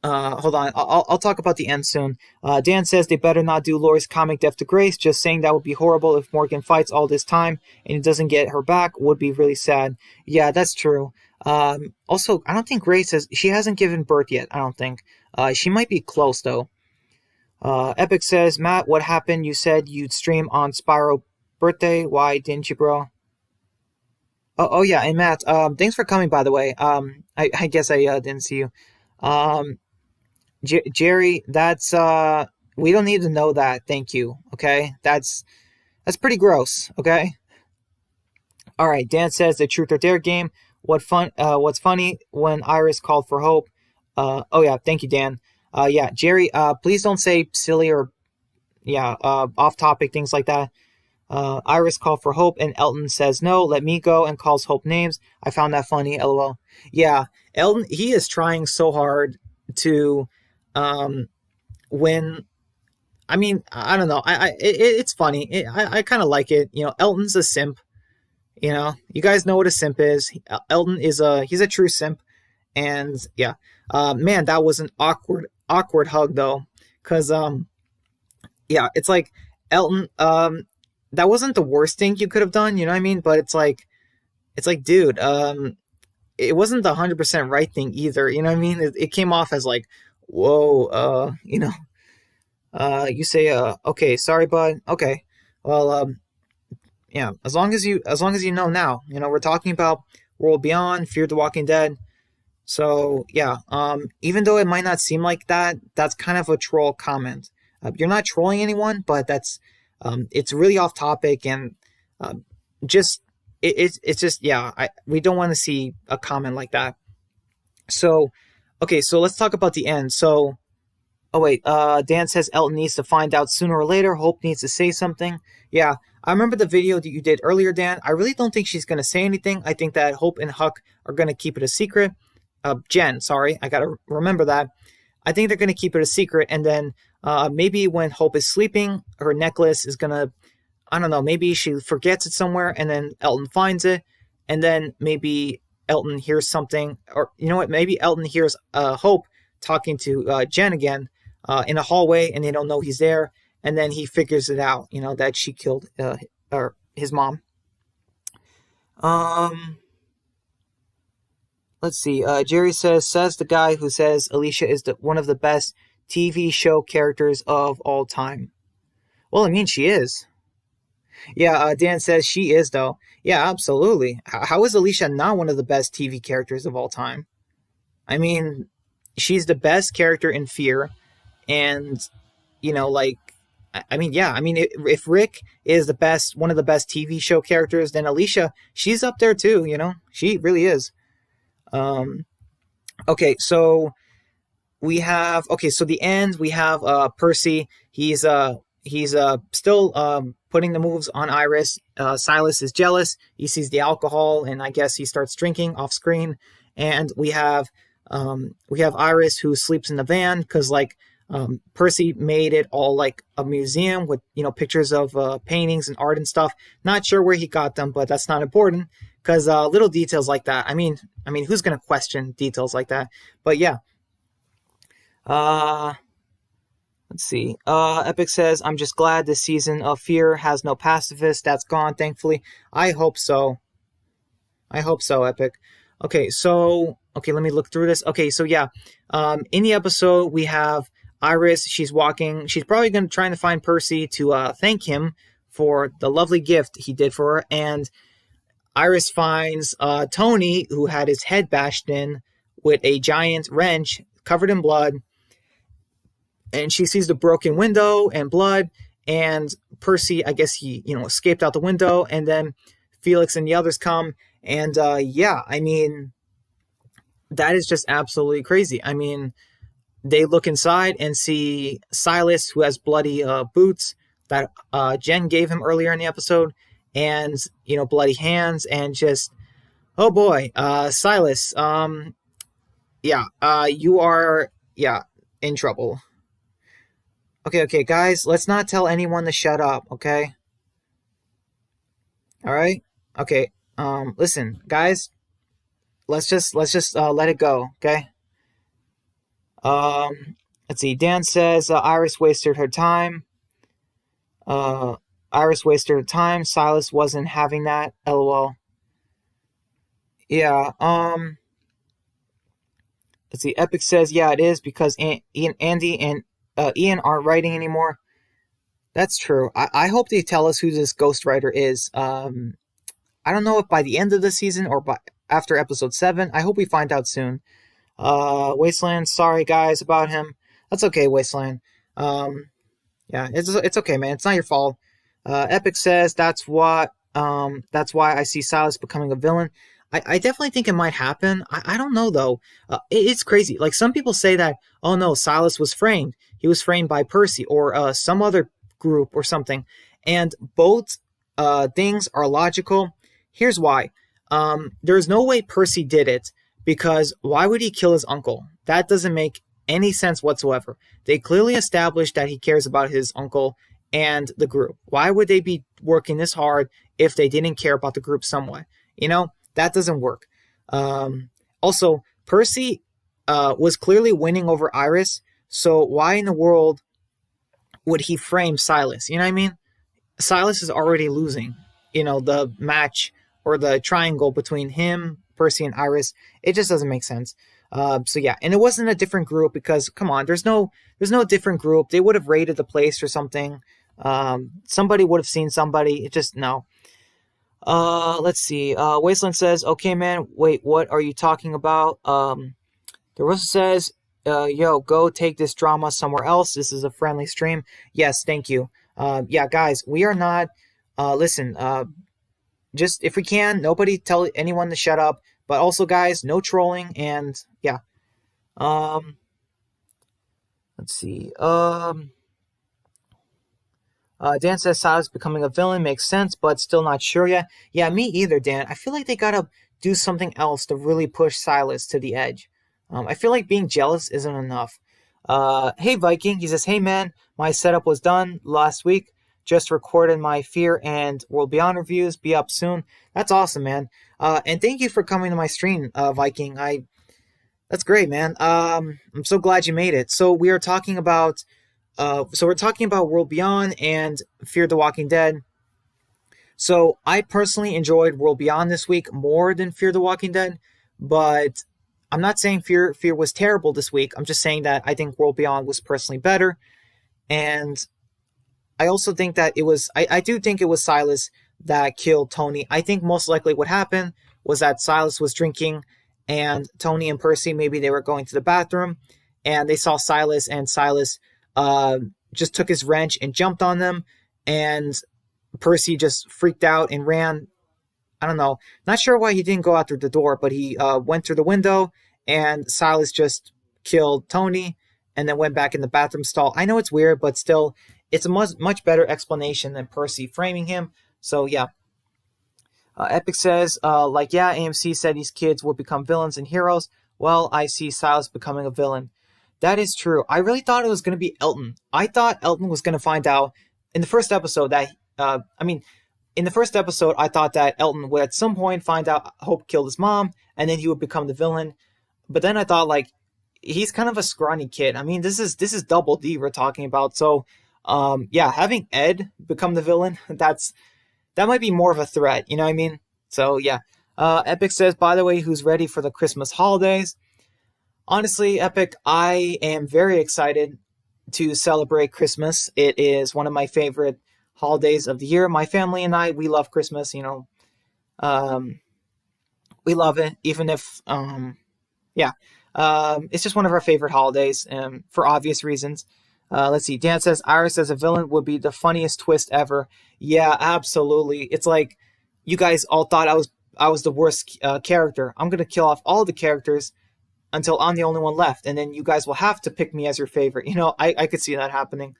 hold on, I'll talk about the end soon. Dan says they better not do Laurie's comic death to Grace. Just saying that would be horrible if Morgan fights all this time and he doesn't get her back would be really sad. Yeah, that's true. Also, I don't think Grace she hasn't given birth yet. I don't think. She might be close though. Epic says, Matt, what happened? You said you'd stream on Spyro birthday. Why didn't you, bro? Oh yeah, and Matt, thanks for coming, by the way. I guess I didn't see you. Jerry, that's we don't need to know that. Thank you. Okay, that's pretty gross. Okay. All right. Dan says the Truth or Dare game. What's funny when Iris called for hope? Oh yeah, thank you, Dan. Yeah, Jerry. Please don't say silly or off topic things like that. Iris called for Hope and Elton says no, let me go, and calls Hope names. I found that funny, lol. Yeah, Elton, he is trying so hard to win. I mean, I don't know. It's funny. I kind of like it. Elton's a simp. You guys know what a simp is. Elton he's a true simp. And yeah, man, that was an awkward hug though. Cause yeah, it's like Elton, that wasn't the worst thing you could have done, you know what I mean? But it's like, dude, it wasn't the 100% right thing either, you know what I mean? It came off as like, whoa, you say, okay, sorry, bud. Okay, well, yeah, as long as you know now, we're talking about World Beyond, Fear the Walking Dead. So yeah, even though it might not seem like that, that's kind of a troll comment. You're not trolling anyone, but that's it's really off topic and just it's just, yeah, we don't want to see a comment like that. So, okay, so let's talk about the end. So, oh wait, Dan says Elton needs to find out sooner or later. Hope needs to say something. Yeah, I remember the video that you did earlier, Dan. I really don't think she's gonna say anything. I think that Hope and Huck are gonna keep it a secret. Jen, sorry, I gotta remember that. I think they're gonna keep it a secret, and then maybe when Hope is sleeping, her necklace is gonna, I don't know, maybe she forgets it somewhere, and then Elton finds it, and then maybe Elton hears something, or you know what? Maybe Elton hears Hope talking to Jen again in a hallway, and they don't know he's there, and then he figures it out, that she killed or his mom. Um, let's see. Jerry says the guy who says Alicia is one of the best TV show characters of all time. Well, I mean, she is. Yeah, Dan says she is, though. Yeah, absolutely. How is Alicia not one of the best TV characters of all time? I mean, she's the best character in Fear, and like, I mean, yeah, I mean, if Rick is one of the best TV show characters, then Alicia, she's up there too. She really is. Um, okay, so the end, we have Percy. He's still putting the moves on Iris. Silas is jealous. He sees the alcohol, and I guess he starts drinking off screen. And we have Iris, who sleeps in the van because Percy made it all like a museum with pictures of paintings and art and stuff. Not sure where he got them, but that's not important because little details like that. I mean, who's gonna question details like that? But yeah. Let's see. Epic says, I'm just glad this season of Fear has no pacifist. That's gone, thankfully. I hope so. Epic. Okay, let me look through this. Okay, so yeah. In the episode, we have Iris. She's walking. She's probably trying to find Percy to thank him for the lovely gift he did for her. And Iris finds Tony, who had his head bashed in with a giant wrench covered in blood. And she sees the broken window and blood, and Percy, I guess he, escaped out the window, and then Felix and the others come, and yeah, I mean, that is just absolutely crazy. I mean, they look inside and see Silas, who has bloody boots that Jen gave him earlier in the episode, and, bloody hands, and just, oh boy, Silas, yeah, you are, yeah, in trouble. Okay, guys, let's not tell anyone to shut up, okay? All right? Okay. Listen, guys, let's just let it go, okay? Let's see. Dan says Iris wasted her time. Silas wasn't having that. LOL. Yeah. Let's see. Epic says, yeah, it is because Andy and Ian aren't writing anymore. That's true. I hope they tell us who this ghostwriter is. I don't know if by the end of the season or after episode 7. I hope we find out soon. Wasteland, sorry guys about him. That's okay, Wasteland. Yeah, it's okay, man. It's not your fault. Epic says that's why I see Silas becoming a villain. I definitely think it might happen. I don't know though. It's crazy. Like some people say that, oh no, Silas was framed. He was framed by Percy or some other group or something. And both things are logical. Here's why. There's no way Percy did it because why would he kill his uncle? That doesn't make any sense whatsoever. They clearly established that he cares about his uncle and the group. Why would they be working this hard if they didn't care about the group somewhat? That doesn't work. Also, Percy was clearly winning over Iris, so why in the world would he frame Silas? You know what I mean? Silas is already losing, the match or the triangle between him, Percy, and Iris. It just doesn't make sense. So yeah, and it wasn't a different group because, come on, there's no different group. They would have raided the place or something. Somebody would have seen somebody. It just, no. Let's see. Wasteland says, okay, man, wait, what are you talking about? DeRosa says, yo, go take this drama somewhere else. This is a friendly stream. Yes, thank you. Yeah, guys, we are not, listen, just if we can, nobody tell anyone to shut up. But also, guys, no trolling, and yeah. Um, let's see. Dan says Silas becoming a villain makes sense, but still not sure yet. Yeah, me either, Dan. I feel like they gotta do something else to really push Silas to the edge. I feel like being jealous isn't enough. Hey Viking, he says, hey man, my setup was done last week. Just recorded my Fear and World Beyond reviews. Be up soon. That's awesome, man. And thank you for coming to my stream, Viking. That's great, man. I'm so glad you made it. So we are talking about we're talking about World Beyond and Fear the Walking Dead. So I personally enjoyed World Beyond this week more than Fear the Walking Dead, but I'm not saying Fear was terrible this week. I'm just saying that I think World Beyond was personally better, and I also think that it was. I do think it was Silas that killed Tony. I think most likely what happened was that Silas was drinking, and Tony and Percy maybe they were going to the bathroom, and they saw Silas, and Silas just took his wrench and jumped on them, and Percy just freaked out and ran. I don't know. Not sure why he didn't go out through the door, but he went through the window, and Silas just killed Tony and then went back in the bathroom stall. I know it's weird, but still, it's a much better explanation than Percy framing him. So, yeah. Epic says, yeah, AMC said these kids would become villains and heroes. Well, I see Silas becoming a villain. That is true. I really thought it was going to be Elton. I thought Elton was going to find out in the first episode that, in the first episode, I thought that Elton would at some point find out Hope killed his mom, and then he would become the villain. But then I thought, he's kind of a scrawny kid. I mean, this is Double D we're talking about. So, having Ed become the villain, that might be more of a threat. You know what I mean? So, yeah. Epic says, by the way, who's ready for the Christmas holidays? Honestly, Epic, I am very excited to celebrate Christmas. It is one of my favorite holidays of the year. My family and I, we love Christmas, we love it, even if, it's just one of our favorite holidays, for obvious reasons. Let's see. Dan says, Iris as a villain would be the funniest twist ever. Yeah, absolutely. It's like you guys all thought I was the worst character. I'm going to kill off all the characters until I'm the only one left, and then you guys will have to pick me as your favorite. I could see that happening.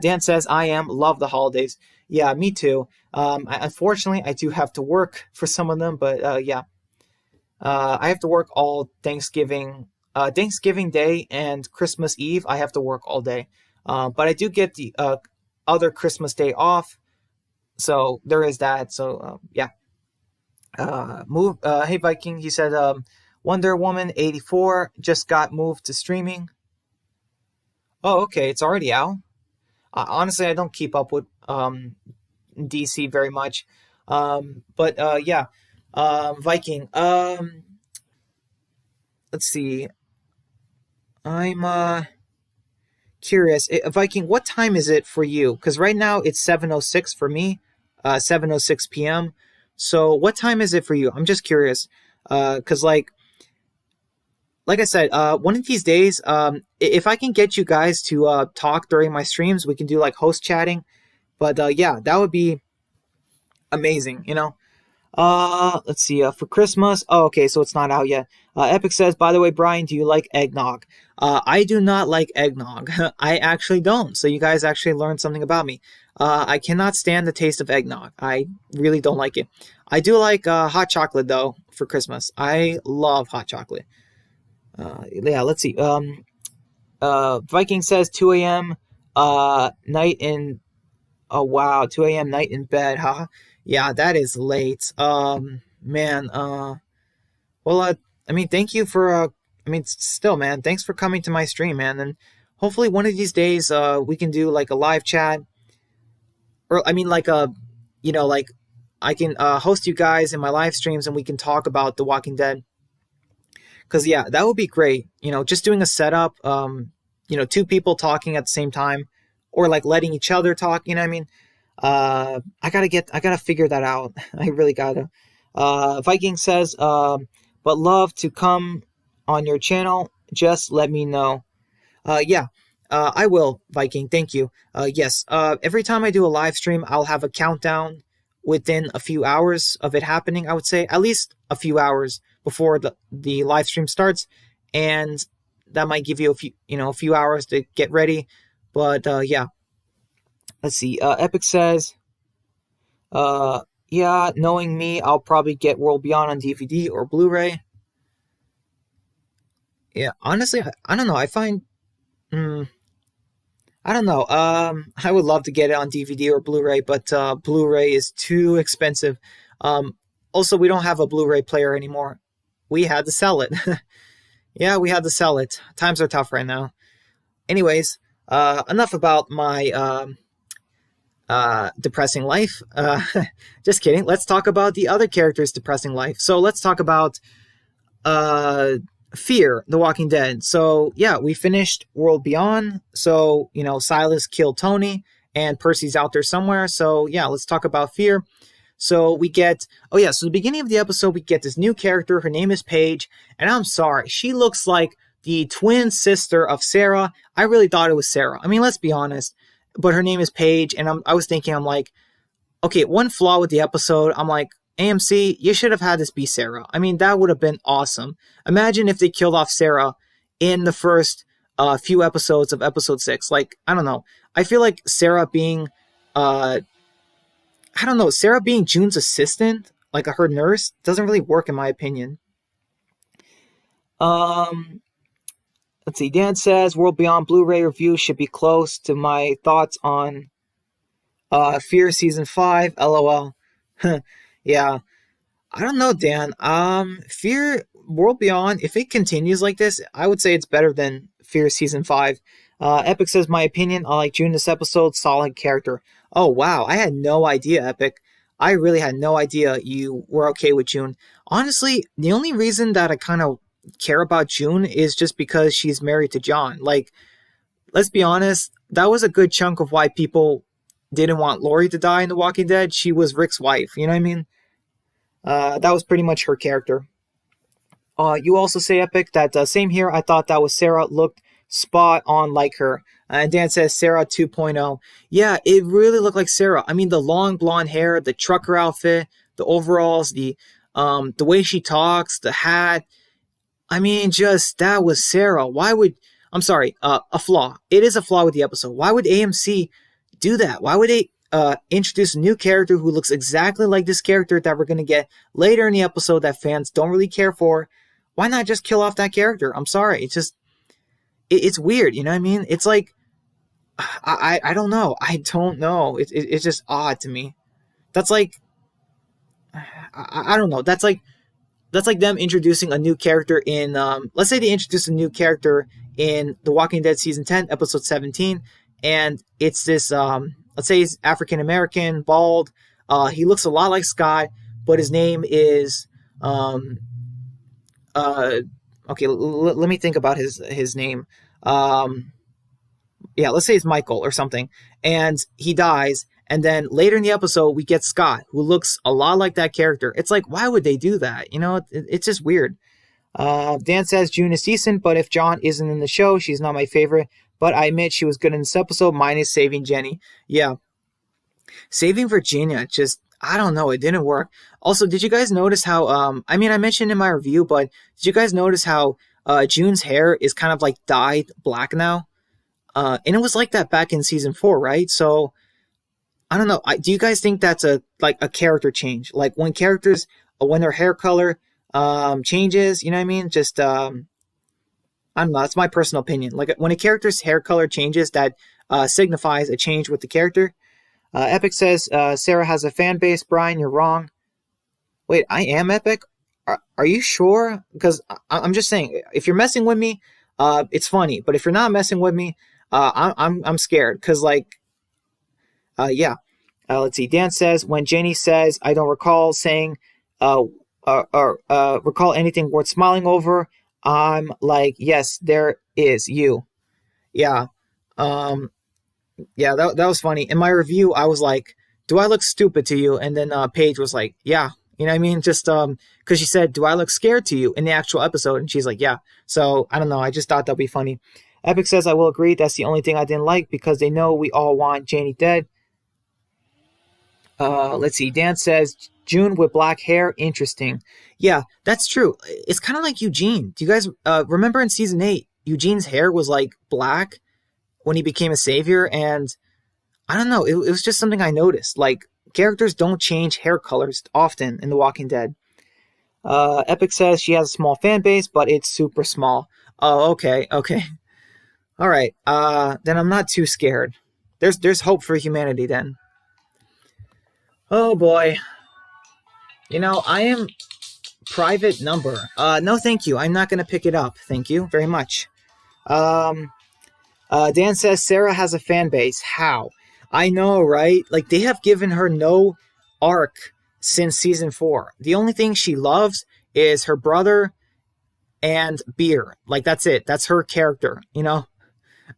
Dan says, love the holidays. Yeah, me too. Unfortunately, I do have to work for some of them, but I have to work all Thanksgiving Day and Christmas Eve. I have to work all day. But I do get the other Christmas Day off, so there is that. So, yeah. Hey Viking, he said, Wonder Woman 84 just got moved to streaming. Oh, okay, it's already out. Honestly, I don't keep up with DC very much. Yeah. Viking. Let's see. I'm curious. Viking, what time is it for you? Because right now it's 7:06 for me, 7:06 p.m. So what time is it for you? I'm just curious. Because like I said, one of these days, if I can get you guys to talk during my streams, we can do host chatting. But yeah, that would be amazing, Let's see, for Christmas. Oh, okay, so it's not out yet. Epic says, by the way, Brian, do you like eggnog? I do not like eggnog. I actually don't. So you guys actually learned something about me. I cannot stand the taste of eggnog. I really don't like it. I do like hot chocolate, though, for Christmas. I love hot chocolate. Yeah, let's see. Viking says 2 a.m. Night in. Oh wow, 2 a.m. night in bed. Haha. Yeah, that is late. Man. Well, thank you for. Still, man. Thanks for coming to my stream, man. And hopefully, one of these days, we can do a live chat, or I can host you guys in my live streams, and we can talk about The Walking Dead. Because, yeah, that would be great. Just doing a setup, two people talking at the same time, or letting each other talk, you know what I mean? I gotta figure that out. I really gotta. Viking says, but love to come on your channel. Just let me know. Yeah, I will, Viking. Thank you. Yes, every time I do a live stream, I'll have a countdown within a few hours of it happening, I would say. At least a few hours before the live stream starts. And that might give you a few hours to get ready. But yeah. Let's see. Epic says, yeah, knowing me, I'll probably get World Beyond on DVD or Blu-ray. Yeah, honestly, I don't know. I don't know. I would love to get it on DVD or Blu-ray, but Blu-ray is too expensive. Um, Also, we don't have a Blu-ray player anymore. We had to sell it. Yeah, we had to sell it. Times are tough right now. Anyways, enough about my depressing life. Just kidding. Let's talk about the other characters' depressing life. So let's talk about uh, Fear, The Walking Dead. So yeah, we finished World Beyond. So Silas killed Tony, and Percy's out there somewhere. So yeah, let's talk about Fear. So we get, oh yeah, so the beginning of the episode, we get this new character. Her name is Paige, and I'm sorry, she looks like the twin sister of Sarah. I really thought it was Sarah. I mean, let's be honest. But her name is Paige, and I was thinking, I'm like, okay, one flaw with the episode, I'm like, AMC, you should have had this be Sarah. I mean, that would have been awesome. Imagine if they killed off Sarah in the first few episodes of episode 6. Like, I don't know. I feel like Sarah being Sarah being June's assistant, like her nurse, doesn't really work in my opinion. Um, let's see. Dan says World Beyond Blu-ray review should be close to my thoughts on Fear season 5. LOL. Yeah, I don't know, Dan. Fear World Beyond, if it continues like this, I would say it's better than Fear season 5. Epic says, my opinion, I like June this episode, solid character. Oh, wow. I had no idea, Epic. I really had no idea you were okay with June. Honestly, the only reason that I kind of care about June is just because she's married to John. Like, let's be honest, that was a good chunk of why people didn't want Lori to die in The Walking Dead. She was Rick's wife, you know what I mean? That was pretty much her character. You also say, Epic, that same here, I thought that was Sarah, looked spot on like her. And Dan says Sarah 2.0. Yeah, it really looked like Sarah. I mean, the long blonde hair, the trucker outfit, the overalls, the way she talks, the hat. I mean, just that was Sarah. Why would I'm sorry, a flaw. It is a flaw with the episode. Why would AMC do that? Why would they introduce a new character who looks exactly like this character that we're going to get later in the episode that fans don't really care for? Why not just kill off that character? I'm sorry. It's just it's weird, you know what I mean? It's like I don't know. I don't know. It's just odd to me. That's like I don't know. That's like them introducing a new character in let's say they introduce a new character in The Walking Dead season 10 episode 17, and it's this let's say he's African American, bald. He looks a lot like Scott, but his name is okay, let me think about his name. Yeah, let's say it's Michael or something, and he dies, and then later in the episode we get Scott, who looks a lot like that character. It's like, why would they do that? You know, it's just weird. Dan says June is decent, but if John isn't in the show, she's not my favorite. But I admit she was good in this episode, minus saving Jenny. Yeah, saving Virginia, just I don't know, it didn't work. Also, did you guys notice how I mean, I mentioned in my review, but did you guys notice how June's hair is kind of like dyed black now? And it was like that back in season 4, right? So I don't know. Do you guys think that's a character change? Like when characters, when their hair color changes, you know what I mean? Just I don't know. That's my personal opinion. Like when a character's hair color changes, that signifies a change with the character. Epic says Sarah has a fan base. Brian, you're wrong. Wait, I am Epic? Are you sure? Because I'm just saying, if you're messing with me, it's funny. But if you're not messing with me, I'm scared. Because yeah. Let's see. Dan says when Jenny says I don't recall saying recall anything worth smiling over. I'm like, yes, there is you. Yeah. Yeah, that was funny. In my review, I was like, do I look stupid to you? And then Paige was like, yeah. You know what I mean? Just because she said, do I look scared to you in the actual episode? And she's like, yeah. So I don't know. I just thought that'd be funny. Epic says, I will agree. That's the only thing I didn't like because they know we all want Janie dead. Let's see. Dan says June with black hair. Interesting. Yeah, that's true. It's kind of like Eugene. Do you guys remember in season 8, Eugene's hair was like black when he became a savior? And I don't know. It was just something I noticed. Like, characters don't change hair colors often in The Walking Dead. Epic says she has a small fan base, but it's super small. Oh, okay, okay. All right. Then I'm not too scared. There's hope for humanity then. Oh boy. I am private number. No, thank you. I'm not gonna pick it up. Thank you very much. Um, Dan says Sarah has a fan base. How? I know, right? Like, they have given her no arc since season 4. The only thing she loves is her brother and beer. Like, that's it. That's her character.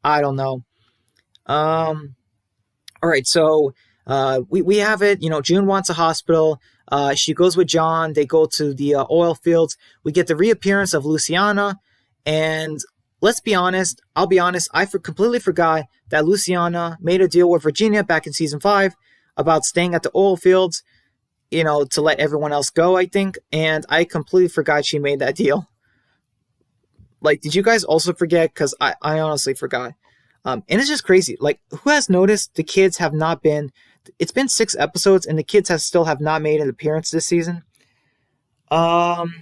I don't know. All right, so we have it. June wants a hospital. She goes with John. They go to the oil fields. We get the reappearance of Luciana. And let's be honest. I'll be honest. I completely forgot that Luciana made a deal with Virginia back in season 5 about staying at the oil fields, to let everyone else go, I think. And I completely forgot she made that deal. Like, did you guys also forget? Because I honestly forgot. And it's just crazy. Like, who has noticed the kids have not been... It's been 6 episodes, and the kids still have not made an appearance this season. Let's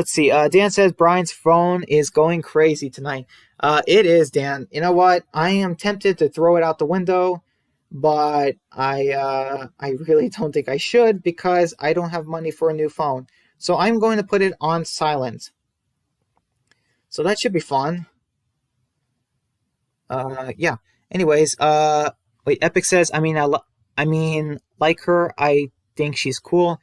see. Dan says Brian's phone is going crazy tonight. It is, Dan. You know what? I am tempted to throw it out the window, but I really don't think I should because I don't have money for a new phone. So I'm going to put it on silent. So that should be fun. Yeah. Anyways, wait. Epic says, like her. I think she's cool.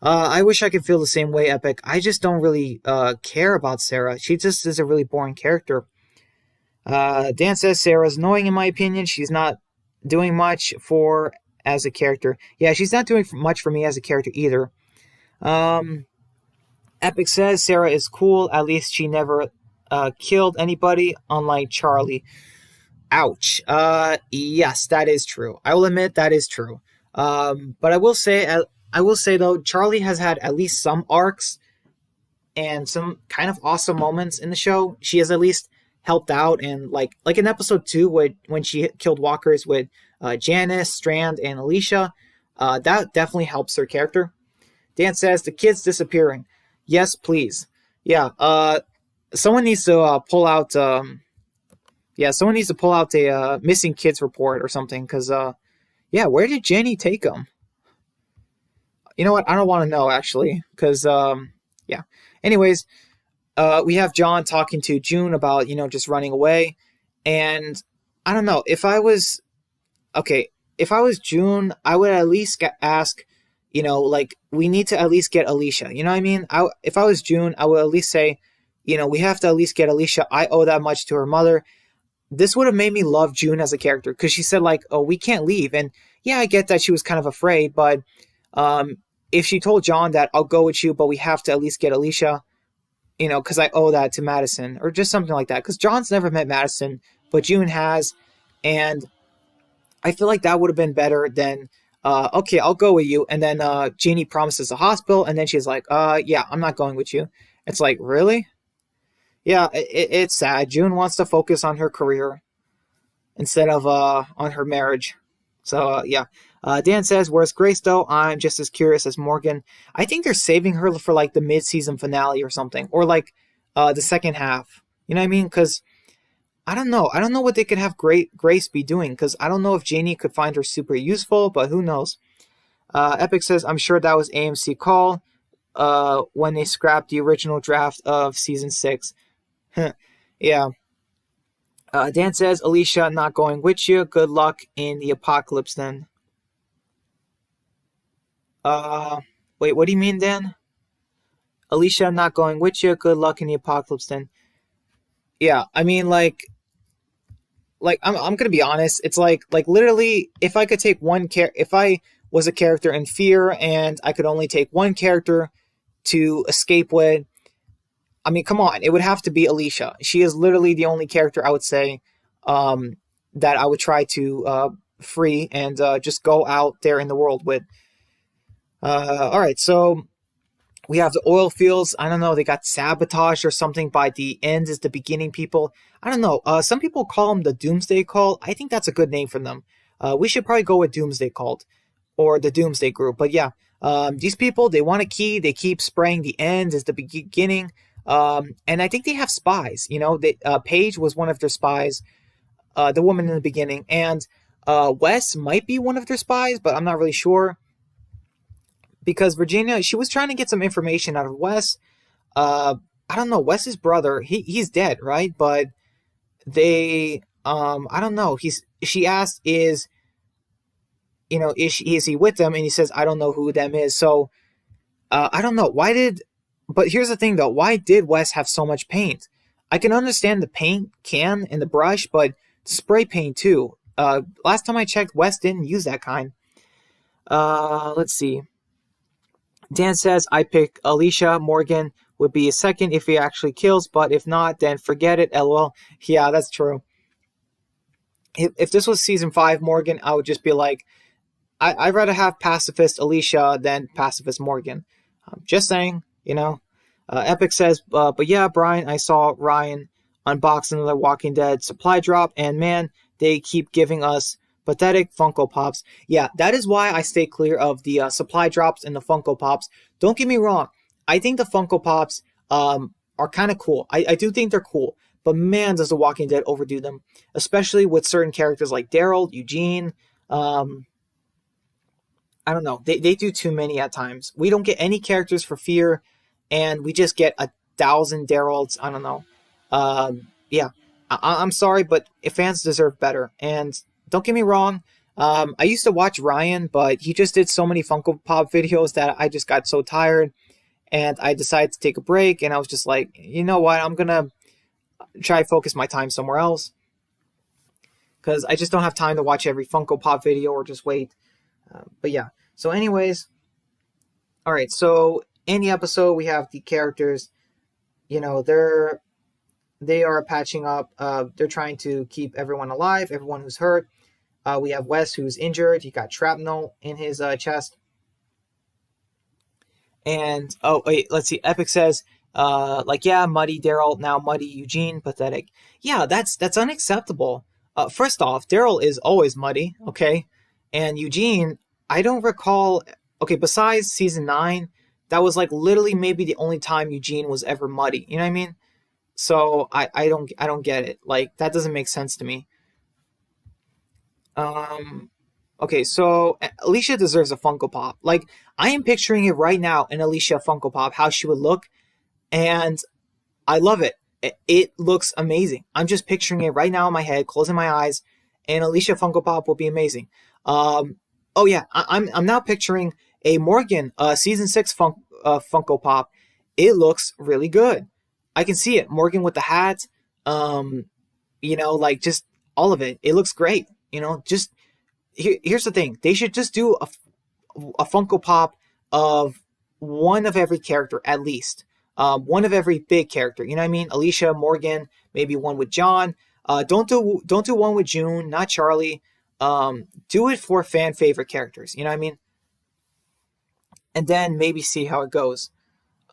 I wish I could feel the same way, Epic. I just don't really care about Sarah. She just is a really boring character. Dan says Sarah's annoying in my opinion. She's not doing much as a character. Yeah, she's not doing much for me as a character either. Epic says Sarah is cool. At least she never killed anybody, unlike Charlie. Ouch. Yes, that is true. I will admit that is true. But I will say though, Charlie has had at least some arcs and some kind of awesome moments in the show. She has at least helped out, and like in episode 2 when she killed walkers with Janice, Strand, and Alicia. That definitely helps her character. Dan says the kid's disappearing. Yes, please. Yeah. Someone needs to pull out. Someone needs to pull out a missing kids report or something. Because where did Jenny take them? You know what? I don't want to know actually. Because Anyways, we have John talking to June about just running away, and I don't know if I was June, I would at least ask. We need to at least get Alicia. You know what I mean? If I was June, I would at least say, we have to at least get Alicia. I owe that much to her mother. This would have made me love June as a character because she said oh, we can't leave. And yeah, I get that she was kind of afraid, but if she told John that I'll go with you, but we have to at least get Alicia, because I owe that to Madison or just something like that. Because John's never met Madison, but June has. And I feel like that would have been better than, okay, I'll go with you. And then Jeannie promises a hospital. And then she's like, yeah, I'm not going with you. It's like, really? Yeah, it's sad. June wants to focus on her career instead of on her marriage. So, yeah. Dan says, where's Grace, though? I'm just as curious as Morgan. I think they're saving her for, the mid-season finale or something. Or, the second half. You know what I mean? Because, I don't know. I don't know what they could have Grace be doing. Because I don't know if Janie could find her super useful. But who knows? Epic says, I'm sure that was AMC call when they scrapped the original draft of Season 6. Yeah. Dan says, Alicia, not going with you. Good luck in the apocalypse then. Wait, what do you mean, Dan? Alicia, not going with you. Good luck in the apocalypse then. Yeah, I mean, I'm gonna be honest. It's literally, if I could take if I was a character in Fear and I could only take one character to escape with, I mean, come on, it would have to be Alicia. She is literally the only character I would say that I would try to free and just go out there in the world with. All right, so we have the oil fields. I don't know. They got sabotaged or something by the end is the beginning people. I don't know. Some people call them the Doomsday Cult. I think that's a good name for them. We should probably go with Doomsday Cult or the Doomsday Group. But yeah, these people, they want a key. They keep spraying the end is the beginning. And I think they have spies. Paige was one of their spies, the woman in the beginning. And Wes might be one of their spies, but I'm not really sure. Because Virginia, she was trying to get some information out of Wes. I don't know, Wes's brother, he's dead, right? But I don't know. She asked, is he with them? And he says, I don't know who them is. So I don't know. But here's the thing though, why did Wes have so much paint? I can understand the paint can and the brush, but spray paint too. Last time I checked, Wes didn't use that kind. Let's see. Dan says, I pick Alicia. Morgan would be a second if he actually kills, but if not, then forget it, lol. Yeah, that's true. If this was season 5 Morgan, I would just be like, I'd rather have pacifist Alicia than pacifist Morgan. Just saying, Epic says, but yeah, Brian, I saw Ryan unbox another Walking Dead supply drop, and man, they keep giving us pathetic Funko Pops. Yeah, that is why I stay clear of the supply drops and the Funko Pops. Don't get me wrong. I think the Funko Pops are kind of cool. I do think they're cool. But man, does The Walking Dead overdo them. Especially with certain characters like Daryl, Eugene. I don't know. They do too many at times. We don't get any characters for Fear. And we just get 1,000 Daryls. I don't know. Yeah. I'm sorry, but fans deserve better. And don't get me wrong, I used to watch Ryan, but he just did so many Funko Pop videos that I just got so tired, and I decided to take a break, and I was just like, you know what, I'm going to try to focus my time somewhere else, because I just don't have time to watch every Funko Pop video or just wait. But yeah, so anyways, all right, so in the episode, we have the characters, they are patching up, they're trying to keep everyone alive, everyone who's hurt. We have Wes, who's injured. He got shrapnel in his chest. And, let's see. Epic says, Muddy Daryl, now Muddy Eugene, pathetic. Yeah, that's unacceptable. First off, Daryl is always muddy, okay? And Eugene, I don't recall... Okay, besides season 9, that was literally maybe the only time Eugene was ever muddy. You know what I mean? So, I don't get it. That doesn't make sense to me. Okay, so Alicia deserves a Funko Pop. I am picturing it right now, an Alicia Funko Pop, how she would look, and I love it. It looks amazing. I'm just picturing it right now in my head, closing my eyes, and Alicia Funko Pop will be amazing. I'm now picturing a Morgan season 6 Funko Pop. It looks really good. I can see it. Morgan with the hat, just all of it. It looks great. Here's the thing. They should just do a Funko Pop of one of every character, at least. One of every big character. You know what I mean? Alicia, Morgan, maybe one with John. Don't do one with June, not Charlie. Do it for fan favorite characters. You know what I mean? And then maybe see how it goes.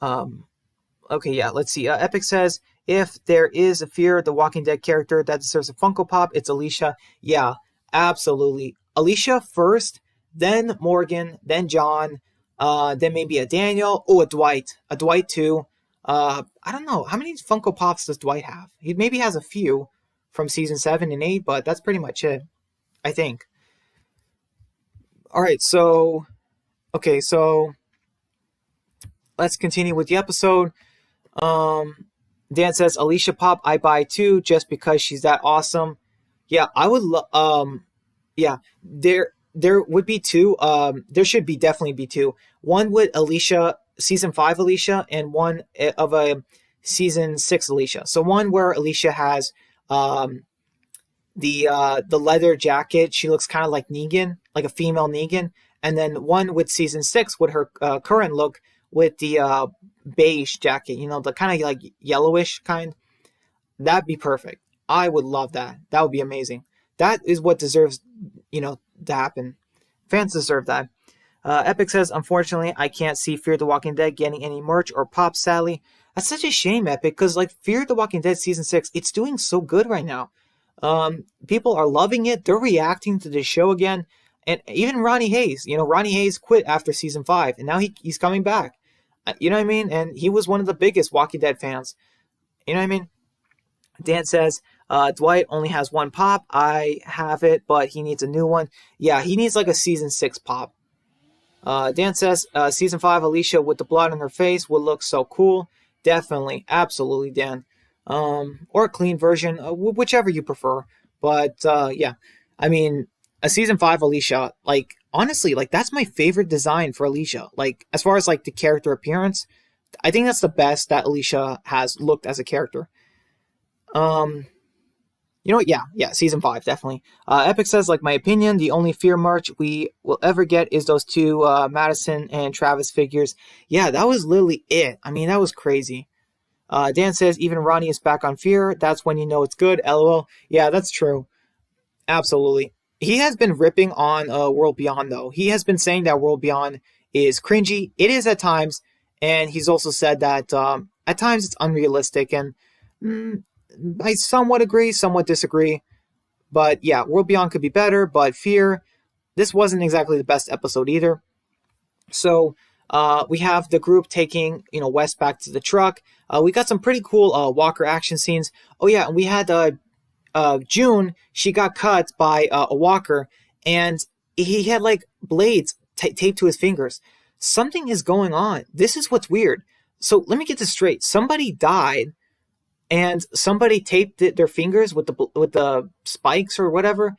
Okay, yeah, let's see. Epic says, if there is a Fear the Walking Dead character that deserves a Funko Pop, it's Alicia. Yeah, absolutely. Alicia first, then Morgan, then John, then maybe a Daniel. Oh, a Dwight. A Dwight too. I don't know. How many Funko Pops does Dwight have? He maybe has a few from season 7 and 8, but that's pretty much it, I think. All right, so let's continue with the episode. Dan says, Alicia Pop, I buy too, just because she's that awesome. Yeah, I would yeah, there would be 2. There should be definitely be 2. One with Alicia, season 5 Alicia, and one of a season 6 Alicia. So one where Alicia has the leather jacket. She looks kind of like Negan, like a female Negan. And then one with season 6 with her current look with the beige jacket, the kind of yellowish kind. That'd be perfect. I would love that. That would be amazing. That is what deserves, to happen. Fans deserve that. Epic says, unfortunately, I can't see Fear the Walking Dead getting any merch or pops, sadly. That's such a shame, Epic, because like Fear the Walking Dead season 6, it's doing so good right now. People are loving it. They're reacting to the show again. And even Ronnie Hayes, Ronnie Hayes quit after season 5, and now he's coming back. You know what I mean? And he was one of the biggest Walking Dead fans. You know what I mean? Dan says, Dwight only has one pop. I have it, but he needs a new one. Yeah, he needs like a season 6 pop. Dan says, season 5 Alicia with the blood on her face would look so cool. Definitely. Absolutely, Dan. Or a clean version, whichever you prefer. But, yeah. I mean, a season 5 Alicia, like, honestly, like, that's my favorite design for Alicia. Like, as far as, like, the character appearance, I think that's the best that Alicia has looked as a character. You know what? Yeah, season 5, definitely. Epic says, like, my opinion, the only Fear merch we will ever get is those two Madison and Travis figures. Yeah, that was literally it. I mean, that was crazy. Dan says, even Ronnie is back on Fear. That's when you know it's good. LOL. Yeah, that's true. Absolutely. He has been ripping on World Beyond, though. He has been saying that World Beyond is cringy. It is at times. And he's also said that at times it's unrealistic. And I somewhat agree, somewhat disagree. But yeah, World Beyond could be better. But Fear, this wasn't exactly the best episode either. So we have the group taking, Wes back to the truck. We got some pretty cool Walker action scenes. Oh yeah, and we had June. She got cut by a Walker, and he had like blades taped to his fingers. Something is going on. This is what's weird. So let me get this straight. Somebody died, and somebody taped their fingers with the spikes or whatever,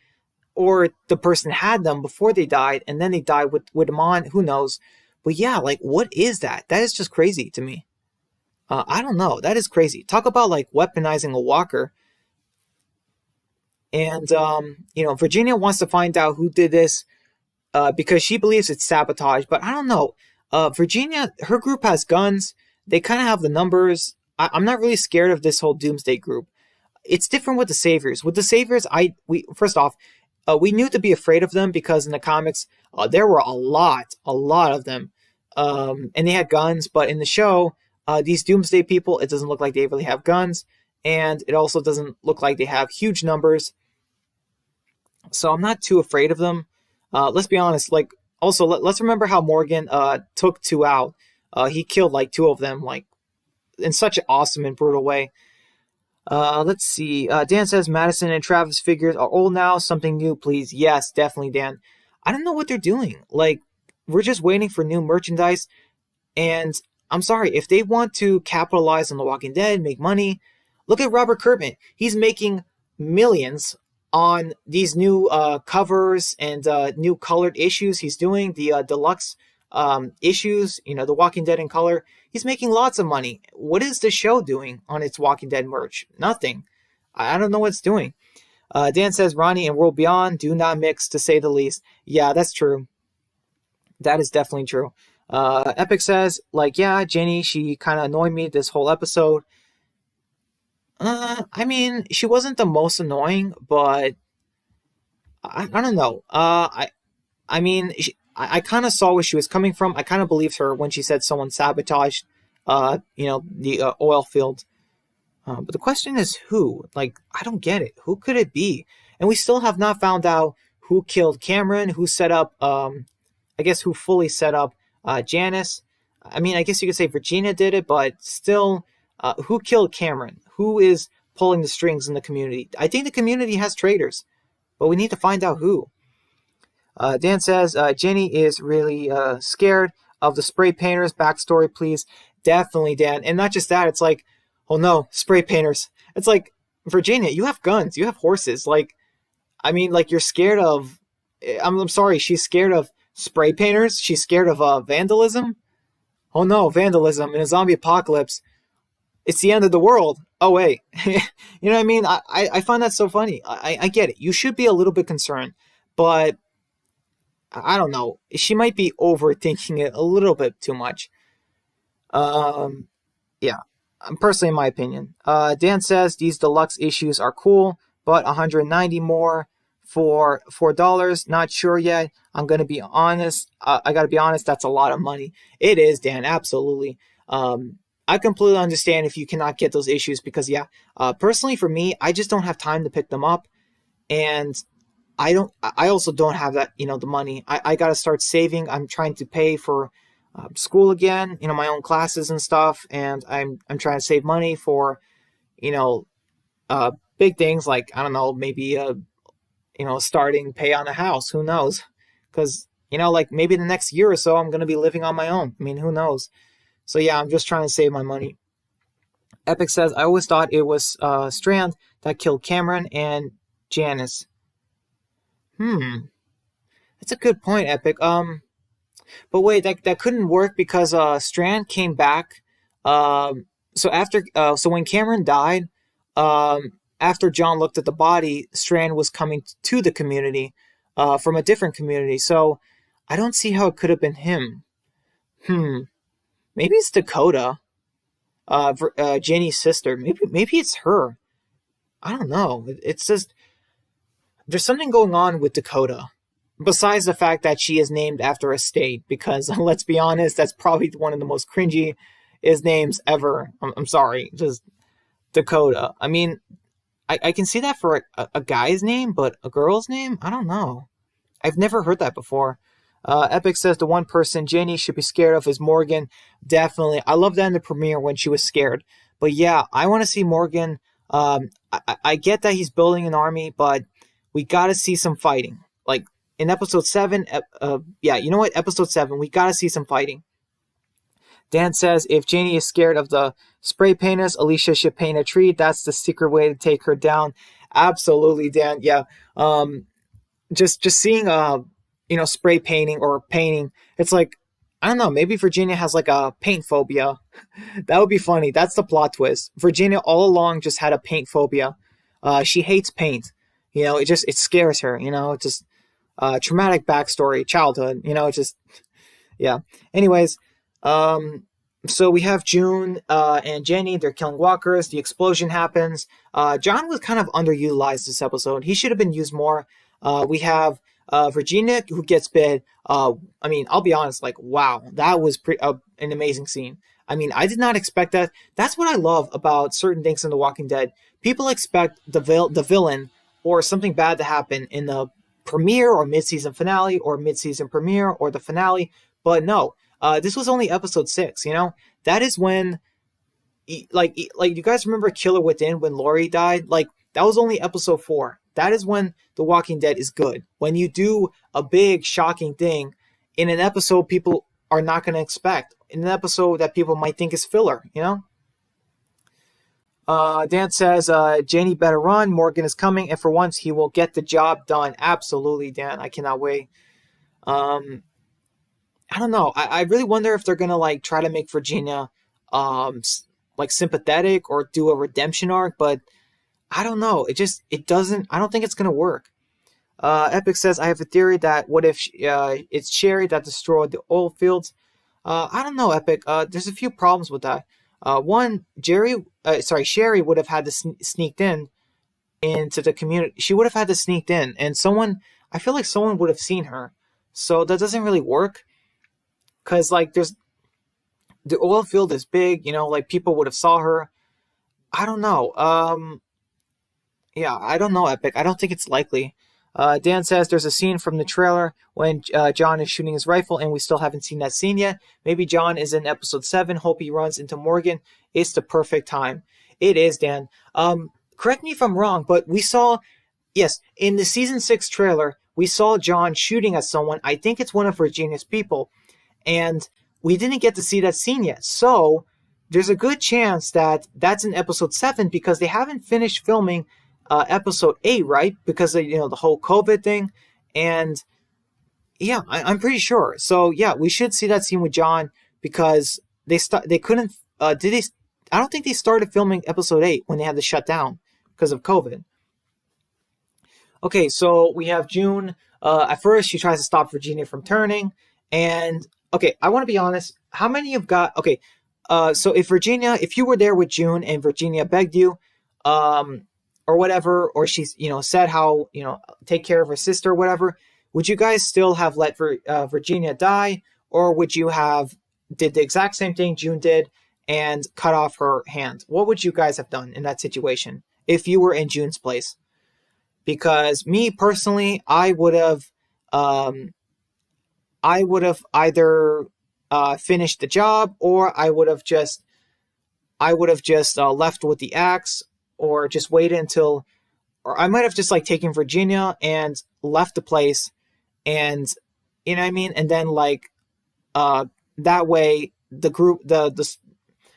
or the person had them before they died, and then they died with them on. Who knows? But yeah, like, what is that? That is just crazy to me. I don't know. That is crazy. Talk about like weaponizing a Walker. And Virginia wants to find out who did this because she believes it's sabotage. But I don't know. Virginia, her group has guns. They kind of have the numbers. I'm not really scared of this whole Doomsday group. It's different with the Saviors. With the Saviors, first off, we knew to be afraid of them because in the comics, there were a lot of them. And they had guns. But in the show, these Doomsday people, it doesn't look like they really have guns. And it also doesn't look like they have huge numbers. So I'm not too afraid of them. Let's be honest. Like, also, let's remember how Morgan took 2 out. He killed like 2 of them, like in such an awesome and brutal way. Let's see. Dan says Madison and Travis figures are old now. Something new, please. Yes, definitely, Dan. I don't know what they're doing. Like, we're just waiting for new merchandise. And I'm sorry, if they want to capitalize on The Walking Dead, make money, look at Robert Kirkman. He's making millions on these new covers and new colored issues he's doing, the deluxe issues, The Walking Dead in color. He's making lots of money. What is the show doing on its Walking Dead merch? Nothing. I don't know what it's doing. Dan says Ronnie and World Beyond do not mix, to say the least. Yeah, that's true. That is definitely true. Epic says, like, yeah, Jenny, she kind of annoyed me this whole episode. I mean, she wasn't the most annoying, but I don't know. I mean, I kind of saw where she was coming from. I kind of believed her when she said someone sabotaged, the oil field. But the question is who? Like, I don't get it. Who could it be? And we still have not found out who killed Cameron, who set up, I guess who fully set up Janice. I mean, I guess you could say Virginia did it, but still, who killed Cameron? Who is pulling the strings in the community? I think the community has traitors, but we need to find out who. Dan says, Jenny is really scared of the spray painters. Backstory, please. Definitely, Dan. And not just that, it's like, oh no, spray painters. It's like, Virginia, you have guns, you have horses. Like, I mean, like, you're scared of, I'm sorry, she's scared of spray painters? She's scared of vandalism? Oh no, vandalism in a zombie apocalypse. It's the end of the world. Oh wait. You know what I mean? I find that so funny. I get it. You should be a little bit concerned, but I don't know. She might be overthinking it a little bit too much. Yeah. Personally, in my opinion. Dan says these deluxe issues are cool, but 190 more for $4. Not sure yet. I'm gonna be honest. I gotta be honest. That's a lot of money. It is, Dan. Absolutely. I completely understand if you cannot get those issues because yeah. Personally, for me, I just don't have time to pick them up, and I don't. I also don't have that. The money. I gotta start saving. I'm trying to pay for school again. My own classes and stuff, and I'm trying to save money for you know big things like I don't know maybe starting pay on a house. Who knows? Because like maybe the next year or so I'm gonna be living on my own. I mean, who knows? So yeah, I'm just trying to save my money. Epic says I always thought it was Strand that killed Cameron and Janice. That's a good point, Epic. But wait, that couldn't work because Strand came back. So when Cameron died, after John looked at the body, Strand was coming to the community, from a different community. So I don't see how it could have been him. Maybe it's Dakota, Jenny's sister. Maybe it's her. I don't know. It's just there's something going on with Dakota. Besides the fact that she is named after a state, because let's be honest, that's probably one of the most cringy is names ever. I'm sorry, just Dakota. I mean, I can see that for a guy's name, but a girl's name, I don't know. I've never heard that before. Epic says the one person Janie should be scared of is Morgan. Definitely. I love that in the premiere when she was scared. But yeah, I want to see Morgan. I get that he's building an army, but we got to see some fighting. Like in episode 7, yeah, you know what? Episode 7, we got to see some fighting. Dan says if Janie is scared of the spray painters, Alicia should paint a tree. That's the secret way to take her down. Absolutely, Dan. Yeah. Just seeing spray painting or painting, it's like I don't know, maybe Virginia has like a paint phobia. That would be funny. That's the plot twist. Virginia all along just had a paint phobia. She hates paint. It scares her. It's just traumatic backstory, childhood. It just yeah. Anyways, so we have June and Jenny. They're killing walkers. The explosion happens. John was kind of underutilized this episode. He should have been used more. We have Virginia who gets bit. I mean, I'll be honest. Like, wow, that was an amazing scene. I mean, I did not expect that. That's what I love about certain things in The Walking Dead. People expect the villain or something bad to happen in the premiere or mid-season finale or mid-season premiere or the finale, but no. This was only episode 6. That is when, like you guys remember Killer Within when Laurie died? Like that was only episode 4. That is when The Walking Dead is good. When you do a big shocking thing in an episode people are not going to expect, in an episode that people might think is filler. Dan says Janie better run. Morgan is coming, and for once he will get the job done. Absolutely, Dan. I cannot wait. I don't know. I really wonder if they're gonna like try to make Virginia like sympathetic or do a redemption arc, but I don't know. It doesn't. I don't think it's gonna work. Epic says I have a theory that what if it's Sherry that destroyed the oil fields? I don't know, Epic. There's a few problems with that. One, Sherry would have had to sneaked in into the community. She would have had to sneaked in, and I feel like someone would have seen her. So that doesn't really work. Because, like, the oil field is big, like, people would have saw her. I don't know. Yeah, I don't know, Epic. I don't think it's likely. Dan says there's a scene from the trailer when John is shooting his rifle, and we still haven't seen that scene yet. Maybe John is in episode 7. Hope he runs into Morgan. It's the perfect time. It is, Dan. Correct me if I'm wrong, but we saw, yes, in the season 6 trailer, we saw John shooting at someone. I think it's one of Virginia's people. And we didn't get to see that scene yet. So there's a good chance that that's in episode 7 because they haven't finished filming episode 8, right? Because of, the whole COVID thing. And yeah, I'm pretty sure. So yeah, we should see that scene with John because they couldn't, I don't think they started filming episode 8 when they had to shut down because of COVID. Okay, so we have June. At first, she tries to stop Virginia from turning. And okay, I want to be honest. How many have got... Okay, so if you were there with June and Virginia begged you, or whatever, or she's, said how, take care of her sister or whatever, would you guys still have let Virginia die, or would you have did the exact same thing June did and cut off her hand? What would you guys have done in that situation if you were in June's place? Because me personally, um, I would have either finished the job, or I would have just left with the axe, or just waited until, or I might have just like taken Virginia and left the place, and you know what I mean, and then like uh that way the group the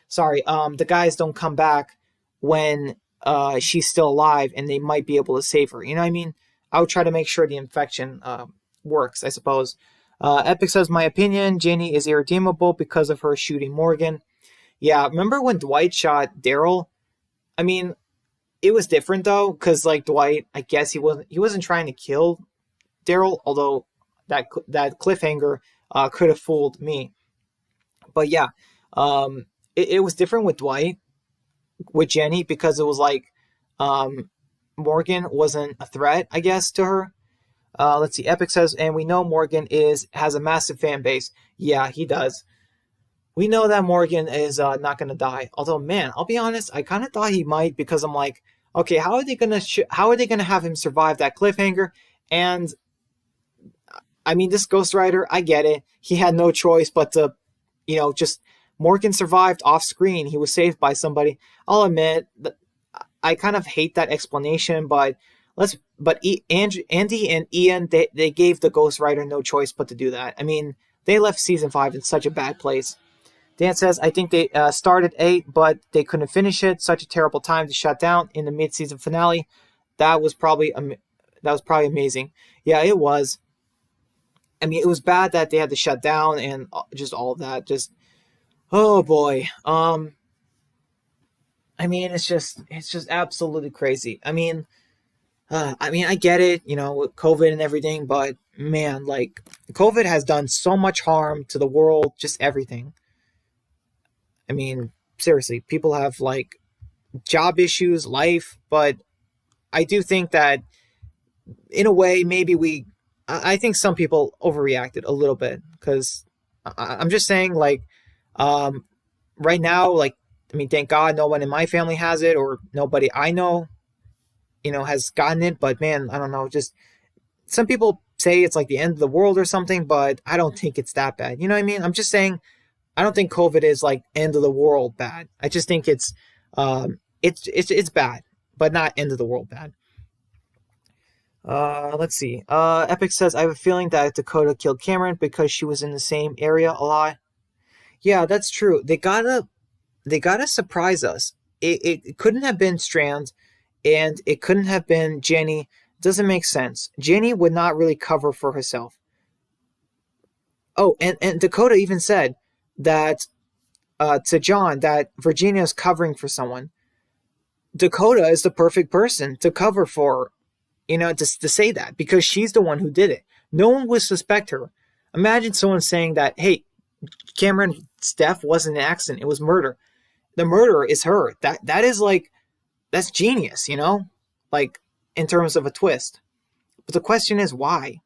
sorry the guys don't come back when she's still alive, and they might be able to save her. You know what I mean? I would try to make sure the infection works, I suppose. Epic says, my opinion, Janie is irredeemable because of her shooting Morgan. Yeah, remember when Dwight shot Daryl? I mean, it was different though, because like Dwight, I guess he wasn't trying to kill Daryl, although that cliffhanger could have fooled me. But yeah, it was different with Dwight, with Jenny, because it was like um, Morgan wasn't a threat, I guess, to her. Let's see. Epic says, and we know Morgan has a massive fan base. Yeah, he does. We know that Morgan is not going to die. Although, man, I'll be honest, I kind of thought he might, because I'm like, okay, how are they gonna have him survive that cliffhanger? And I mean, this Ghost Rider, I get it. He had no choice but to, just Morgan survived off screen. He was saved by somebody. I'll admit that I kind of hate that explanation, but Andy and Ian, they gave the Ghost Rider no choice but to do that. I mean, they left season 5 in such a bad place. Dan says, I think they started 8, but they couldn't finish it. Such a terrible time to shut down in the mid-season finale. That was probably amazing. Yeah, it was. I mean, it was bad that they had to shut down, and just all of that. Just, oh boy. I mean, it's just absolutely crazy. I mean, I get it, with COVID and everything, but man, like, COVID has done so much harm to the world, just everything. I mean, seriously, people have like job issues, life, but I do think that in a way, maybe I think some people overreacted a little bit, because I'm just saying, like, um, right now, like, I mean, thank God no one in my family has it, or nobody I know, has gotten it. But man, I don't know. Just some people say it's like the end of the world or something, but I don't think it's that bad. You know what I mean? I'm just saying, I don't think COVID is like end of the world bad. I just think it's bad, but not end of the world bad. Let's see. Epic says, I have a feeling that Dakota killed Cameron because she was in the same area a lot. Yeah, that's true. They gotta surprise us. It couldn't have been Strand, and it couldn't have been Jenny. Doesn't make sense. Jenny would not really cover for herself. Oh, and Dakota even said that to John that Virginia is covering for someone. Dakota is the perfect person to cover for, to say that, because she's the one who did it. No one would suspect her. Imagine someone saying that, hey, Cameron's death wasn't an accident, it was murder. The murderer is her. That's genius, like, in terms of a twist. But the question is why.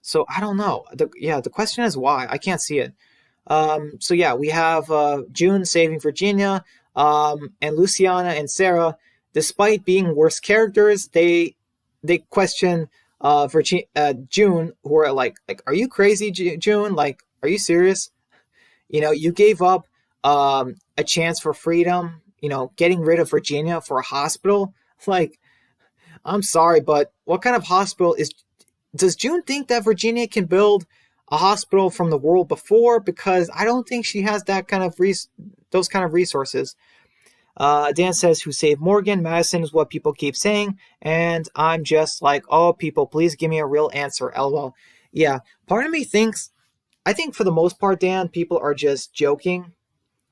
So I don't know. The question is why. I can't see it. So yeah, we have June saving Virginia, and Luciana and Sarah, despite being worse characters, they question June, who are like, are you crazy, June? Like, are you serious? You gave up a chance for freedom. Getting rid of Virginia for a hospital. Like, I'm sorry, but what kind of hospital is? Does June think that Virginia can build a hospital from the world before? Because I don't think she has those kind of resources. Dan says, who saved Morgan? Madison is what people keep saying. And I'm just like, oh, people, please give me a real answer. LOL. Yeah, part of me thinks, I think for the most part, Dan, people are just joking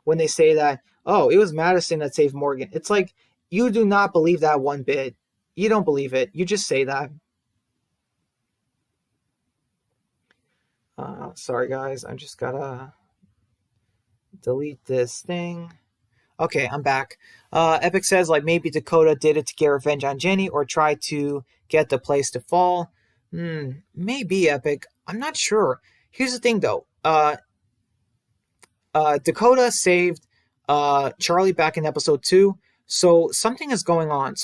when they say that, oh, it was Madison that saved Morgan. It's like, you do not believe that one bit. You don't believe it. You just say that. Sorry, guys. I'm just gotta delete this thing. Okay, I'm back. Epic says like maybe Dakota did it to get revenge on Jenny or try to get the place to fall. Maybe Epic. I'm not sure. Here's the thing though. Dakota saved Charlie back in episode 2, so something is going on.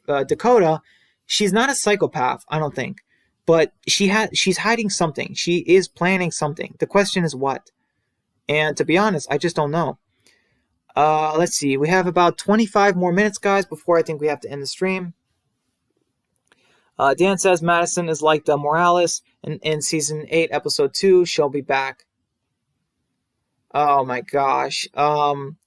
Dakota, she's not a psychopath, I don't think, but she's hiding something. She is planning something. The question is what? And to be honest, I just don't know. Let's see. We have about 25 more minutes, guys, before I think we have to end the stream. Dan says Madison is like the Morales in season 8, episode 2. She'll be back. Oh my gosh. One,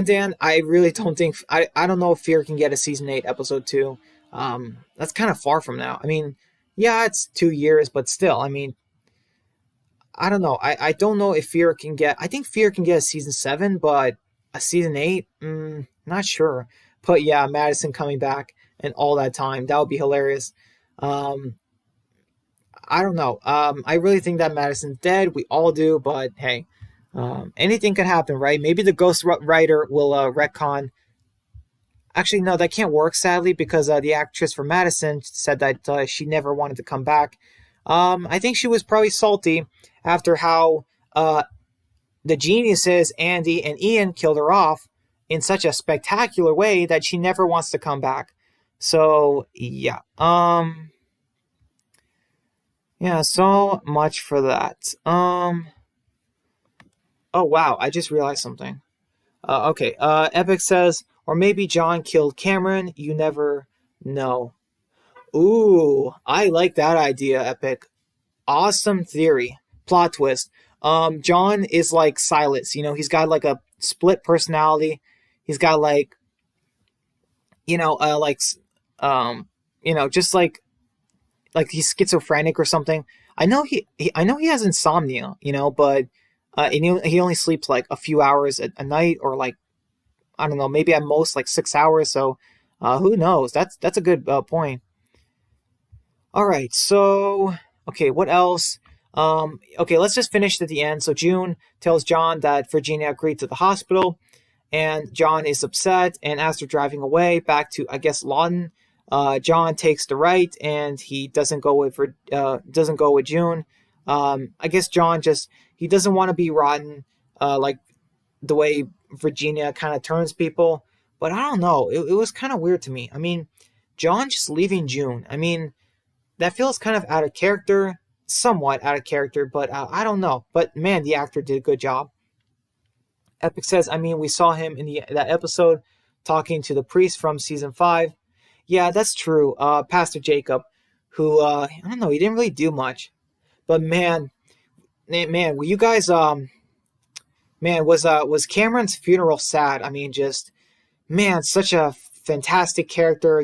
Dan, I really don't think I don't know if Fear can get a season 8, episode 2. That's kind of far from now. I mean, yeah, it's 2 years, but still, I mean, I don't know. I don't know if Fear can get. I think Fear can get a season 7, but a season 8, not sure. But yeah, Madison coming back and all that time, that would be hilarious. I don't know. I really think that Madison's dead. We all do, but hey, anything can happen, right? Maybe the Ghost Writer will retcon. Actually, no, that can't work, sadly, because the actress for Madison said that she never wanted to come back. I think she was probably salty after how the geniuses, Andy and Ian, killed her off in such a spectacular way that she never wants to come back. So, yeah. Yeah, so much for that. Oh, wow, I just realized something. Okay, Epic says, or maybe John killed Cameron, you never know. Ooh, I like that idea, Epic. Awesome theory. Plot twist. John is like Silas, he's got like a split personality. He's got like, just like he's schizophrenic or something. I know he has insomnia, but he only sleeps like a few hours a night, or like, I don't know, maybe at most like 6 hours. So who knows? That's a good point. All right, so okay, what else? Okay, let's just finish at the end. So June tells John that Virginia agreed to the hospital, and John is upset. And as they're driving away back to, I guess, Lawton, John takes the right, and he doesn't go with June. I guess John he doesn't want to be rotten, like the way Virginia kind of turns people. But I don't know. It was kind of weird to me. I mean, John just leaving June. I mean, that feels kind of out of character, somewhat out of character, but I don't know. But man, the actor did a good job. Epic says, I mean, we saw him in that episode talking to the priest from season 5. Yeah, that's true. Pastor Jacob, who I don't know, he didn't really do much, but man, were you guys was Cameron's funeral sad? I mean, just man, such a fantastic character.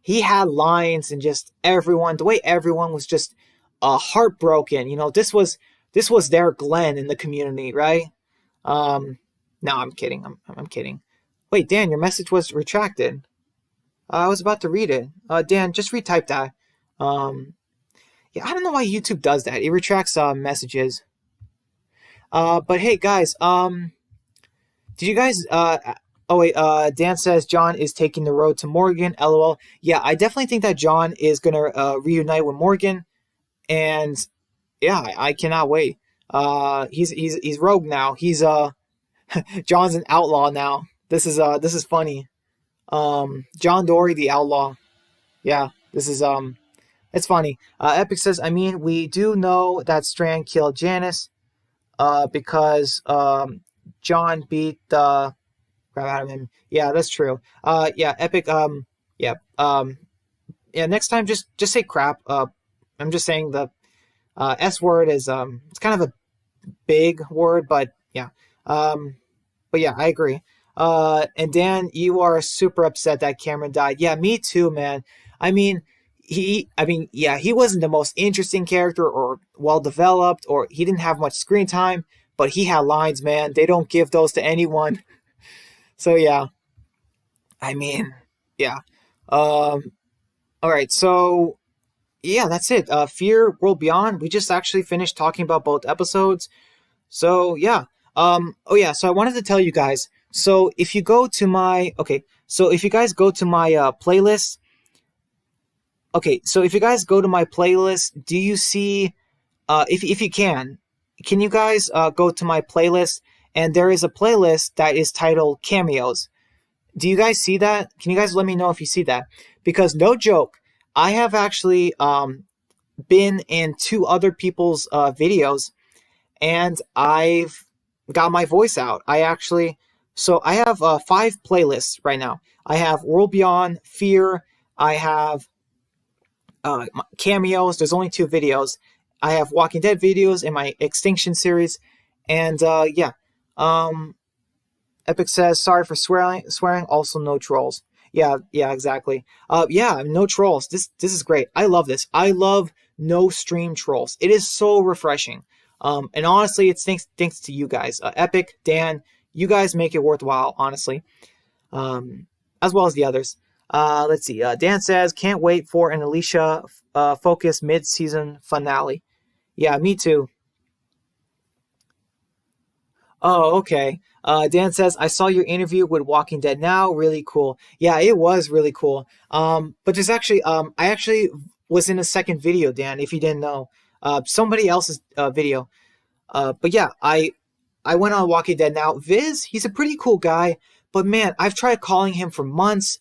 He had lines, and just the way everyone was just heartbroken. This was their Glenn in the community, right? No, I'm kidding. I'm kidding. Wait, Dan, your message was retracted. I was about to read it. Dan, just retype that. Yeah, I don't know why YouTube does that. It retracts messages. But hey, guys, did you guys? Oh wait, Dan says John is taking the road to Morgan. LOL. Yeah, I definitely think that John is gonna reunite with Morgan, and yeah, I cannot wait. He's rogue now. He's John's an outlaw now. This is funny. John Dory the outlaw. Yeah, this is it's funny. Epic says, I mean, we do know that Strand killed Janice, because John beat the crap out of him. Yeah, that's true. Yeah, Epic. Yeah. Yeah. Next time, just say crap. I'm just saying the S word is it's kind of a big word, but yeah. But yeah, I agree. And Dan, you are super upset that Cameron died. Yeah, me too, man. I mean, he wasn't the most interesting character or well developed, or he didn't have much screen time, but he had lines, man. They don't give those to anyone. So yeah, I mean, yeah. All right, so yeah, that's it. Fear World Beyond. We just actually finished talking about both episodes. So yeah, Oh yeah, so I wanted to tell you guys. So if you go to my okay, so if you guys go to my playlist, okay, so if you guys go to my playlist, do you see if you can you guys go to my playlist, and there is a playlist that is titled Cameos. Do you guys see that? Can you guys let me know if you see that? Because no joke, I have actually been in two other people's videos, and I've got my voice out. So I have five playlists right now. I have World Beyond, Fear, I have cameos. There's only two videos. I have Walking Dead videos in my Extinction series, and yeah. Um, Epic says sorry for swearing. Swearing. Also, no trolls. Yeah, yeah, exactly. Yeah, no trolls. This is great. I love this. I love no stream trolls. It is so refreshing. And honestly, it's thanks to you guys, Epic, Dan. You guys make it worthwhile. Honestly, as well as the others. Let's see. Dan says can't wait for an Alicia focused mid-season finale. Yeah, me too. Oh, okay. Dan says, I saw your interview with Walking Dead Now. Really cool. Yeah, it was really cool. But there's actually, I actually was in a second video, Dan, if you didn't know. Somebody else's video. But yeah, I went on Walking Dead Now. Viz, he's a pretty cool guy, but man, I've tried calling him for months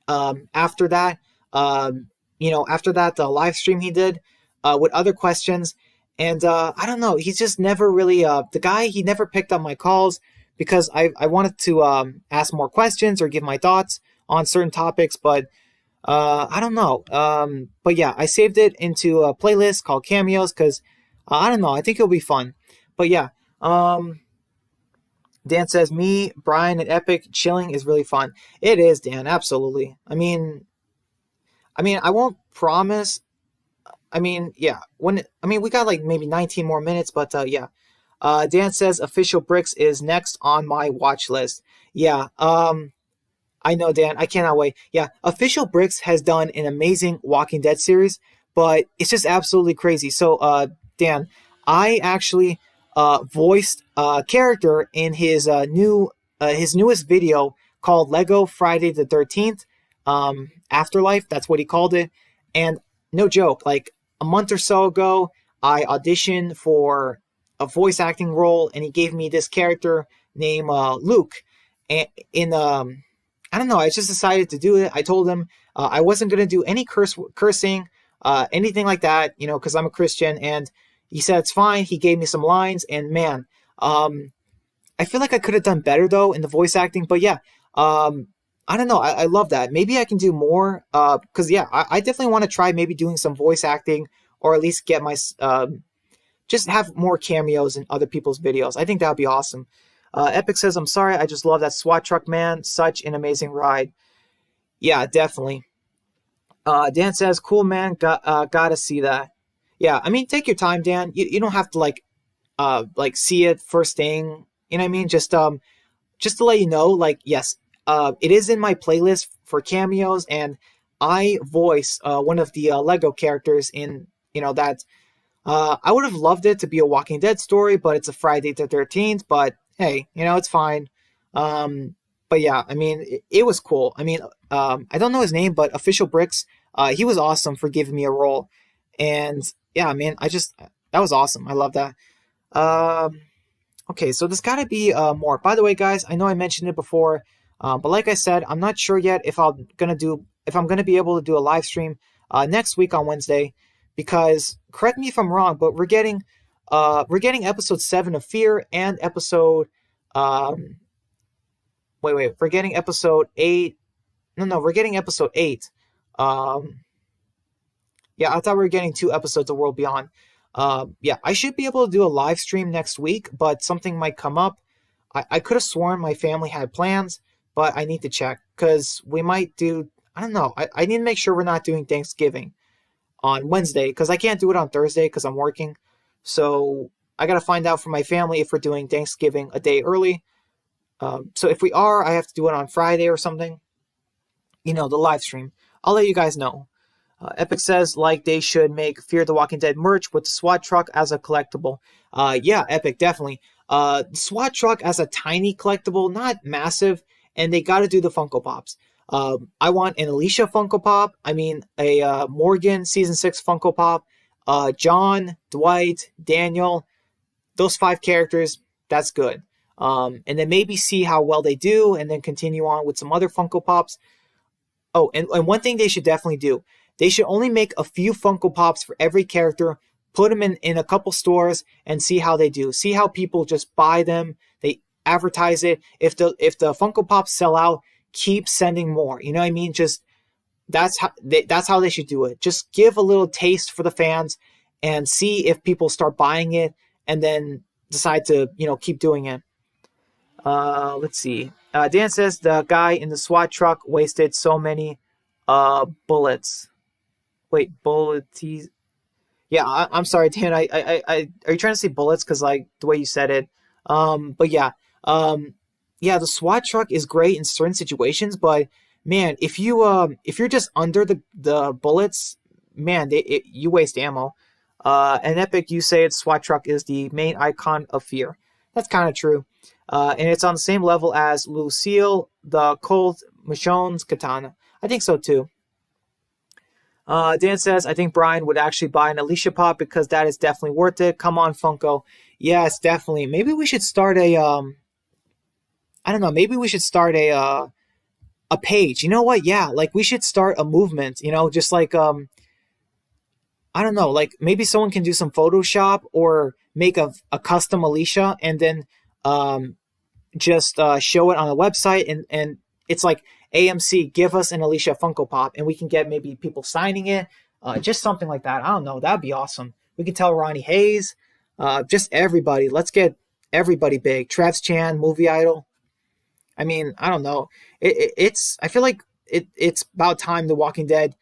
after that, after that, the live stream he did with other questions. And I don't know, he's just never really, the guy, he never picked up my calls because I wanted to ask more questions or give my thoughts on certain topics, but I don't know. But yeah, I saved it into a playlist called Cameos because I don't know, I think it'll be fun. But yeah, Dan says, me, Brian, and Epic chilling is really fun. It is, Dan, absolutely. I won't promise. Yeah, we got like maybe 19 more minutes, but yeah. Dan says official bricks is next on my watch list. Yeah, I know, Dan. I cannot wait. Yeah, Official Bricks has done an amazing Walking Dead series, but it's just absolutely crazy. So, Dan, I actually voiced a character in his newest video called Lego Friday the 13th Afterlife. That's what he called it. And no joke, like a month or so ago, I auditioned for a voice acting role, and he gave me this character named Luke. And I don't know, I just decided to do it. I told him I wasn't going to do any cursing, anything like that, because I'm a Christian. And he said it's fine. He gave me some lines, and man, I feel like I could have done better though in the voice acting. But yeah, I don't know. I love that. Maybe I can do more. Because yeah, I definitely want to try maybe doing some voice acting, or at least get my just have more cameos in other people's videos. I think that would be awesome. Epic says, I'm sorry, I just love that SWAT truck, man. Such an amazing ride. Yeah, definitely. Dan says, cool, man. Gotta see that. Yeah, take your time, Dan. You don't have to see it first thing. You know what I mean? Just to let you know, yes, it is in my playlist for cameos, and I voice one of the Lego characters in, that. I would have loved it to be a Walking Dead story, but it's a Friday the 13th. But hey, it's fine. But yeah, it was cool. I don't know his name, but Official Bricks, he was awesome for giving me a role. And yeah, that was awesome. I love that. Okay, so there's got to be more. By the way, guys, I know I mentioned it before, but like I said, I'm not sure yet if I'm gonna be able to do a live stream next week on Wednesday. Because correct me if I'm wrong, but we're getting episode 7 of Fear and episode we're getting episode 8. No, we're getting episode 8. Yeah, I thought we were getting 2 episodes of World Beyond. Yeah, I should be able to do a live stream next week, but something might come up. I could have sworn my family had plans, but I need to check because we might do. I don't know. I need to make sure we're not doing Thanksgiving on Wednesday, because I can't do it on Thursday because I'm working. So I got to find out from my family if we're doing Thanksgiving a day early. So if we are, I have to do it on Friday or something. The live stream. I'll let you guys know. Epic says, they should make Fear the Walking Dead merch with the SWAT truck as a collectible. Yeah, Epic, definitely. SWAT truck as a tiny collectible, not massive, and they got to do the Funko Pops. I want an Alicia Funko Pop. I mean, a Morgan Season 6 Funko Pop. John, Dwight, Daniel, those 5 characters, that's good. And then maybe see how well they do, and then continue on with some other Funko Pops. Oh, and one thing they should definitely do, they should only make a few Funko Pops for every character, put them in a couple stores, and see how they do. See how people just buy them, they advertise it. If the Funko Pops sell out, keep sending more. You know what I mean? Just that's how they should do it. Just give a little taste for the fans and see if people start buying it, and then decide to keep doing it. Let's see. Dan says the guy in the SWAT truck wasted so many bullets. Wait, bullets? Yeah, I'm sorry, Dan. I are you trying to say bullets? Because like the way you said it. But yeah. Yeah, the SWAT truck is great in certain situations, but man, if you're just under the bullets, man, you waste ammo. And Epic, you say its SWAT truck is the main icon of fear. That's kind of true. And it's on the same level as Lucille, the Colt Michonne's katana. I think so too. Dan says, I think Brian would actually buy an Alicia Pop because that is definitely worth it. Come on, Funko. Yes, definitely. Maybe we should start a I don't know, maybe we should start a page. You know what? Yeah, like we should start a movement, just like I don't know, like maybe someone can do some Photoshop or make a custom Alicia, and then just show it on a website, and it's like, AMC, give us an Alicia Funko Pop, and we can get maybe people signing it, just something like that. I don't know, that'd be awesome. We can tell Ronnie Hayes, just everybody. Let's get everybody big. Trev's Chan, movie idol. I mean, I don't know. I feel like it's about time the Walking Dead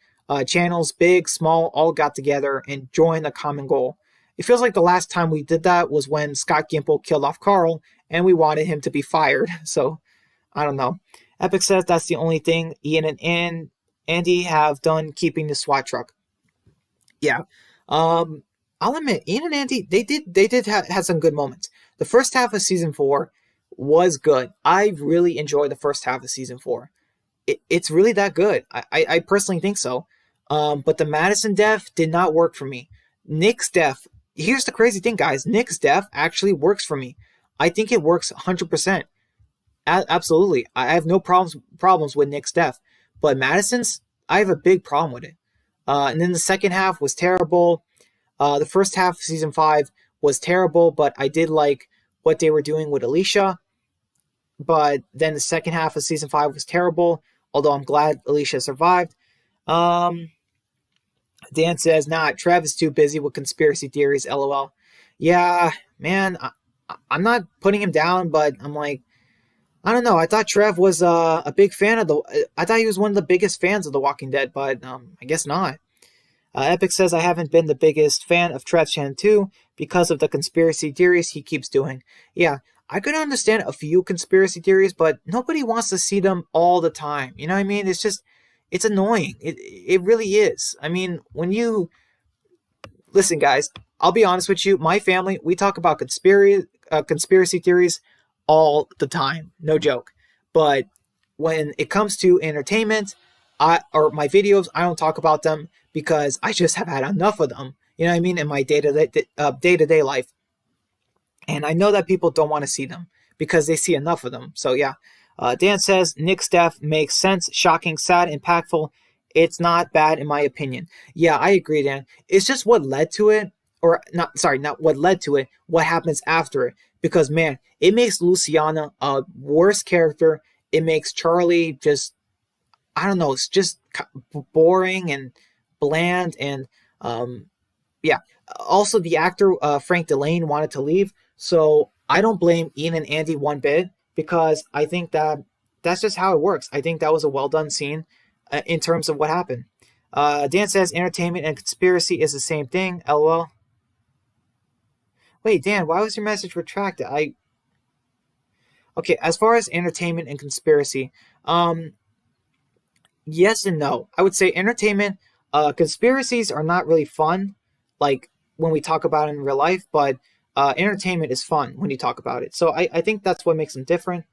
channels, big, small, all got together and joined a common goal. It feels like the last time we did that was when Scott Gimple killed off Carl, and we wanted him to be fired. So, I don't know. Epic says that's the only thing Ian and Andy have done keeping the SWAT truck. Yeah. I'll admit, Ian and Andy, they did have some good moments. The first half of season 4 was good. I really enjoyed the first half of season 4. It's really that good. I personally think so. But the Madison death did not work for me. Nick's death, here's the crazy thing, guys. Nick's death actually works for me. I think it works 100%. Absolutely. I have no problems with Nick's death. But Madison's, I have a big problem with it. And then the second half was terrible. The first half of season 5 was terrible, but I did like what they were doing with Alicia. But then the second half of season 5 was terrible, although I'm glad Alicia survived. Dan says, nah, Trev is too busy with conspiracy theories, LOL. Yeah, man, I'm not putting him down, but I'm like, I don't know. I thought Trev was a big fan of I thought he was one of the biggest fans of The Walking Dead, but I guess not. Epic says, I haven't been the biggest fan of Trev Chan 2 because of the conspiracy theories he keeps doing. Yeah, I could understand a few conspiracy theories, but nobody wants to see them all the time. You know what I mean? It's annoying. It really is. I mean, when you... Listen, guys, I'll be honest with you. My family, we talk about conspiracy theories all the time. No joke. But when it comes to entertainment, or my videos, I don't talk about them because I just have had enough of them. You know what I mean? In my day-to-day life. And I know that people don't want to see them because they see enough of them. So yeah. Dan says, Nick's death makes sense, shocking, sad, impactful. It's not bad in my opinion. Yeah, I agree, Dan. It's just what led to it, or not what led to it, what happens after it. Because man, it makes Luciana a worse character. It makes Charlie just, I don't know, it's just boring and bland. And yeah. Also, the actor Frank Delane wanted to leave. So I don't blame Ian and Andy one bit, because I think that's just how it works. I think that was a well done scene in terms of what happened. Dan says entertainment and conspiracy is the same thing. LOL. Wait, Dan, why was your message retracted? Okay, as far as entertainment and conspiracy, yes and no. I would say entertainment, conspiracies are not really fun, like when we talk about it in real life, but entertainment is fun when you talk about it. So I think that's what makes them different.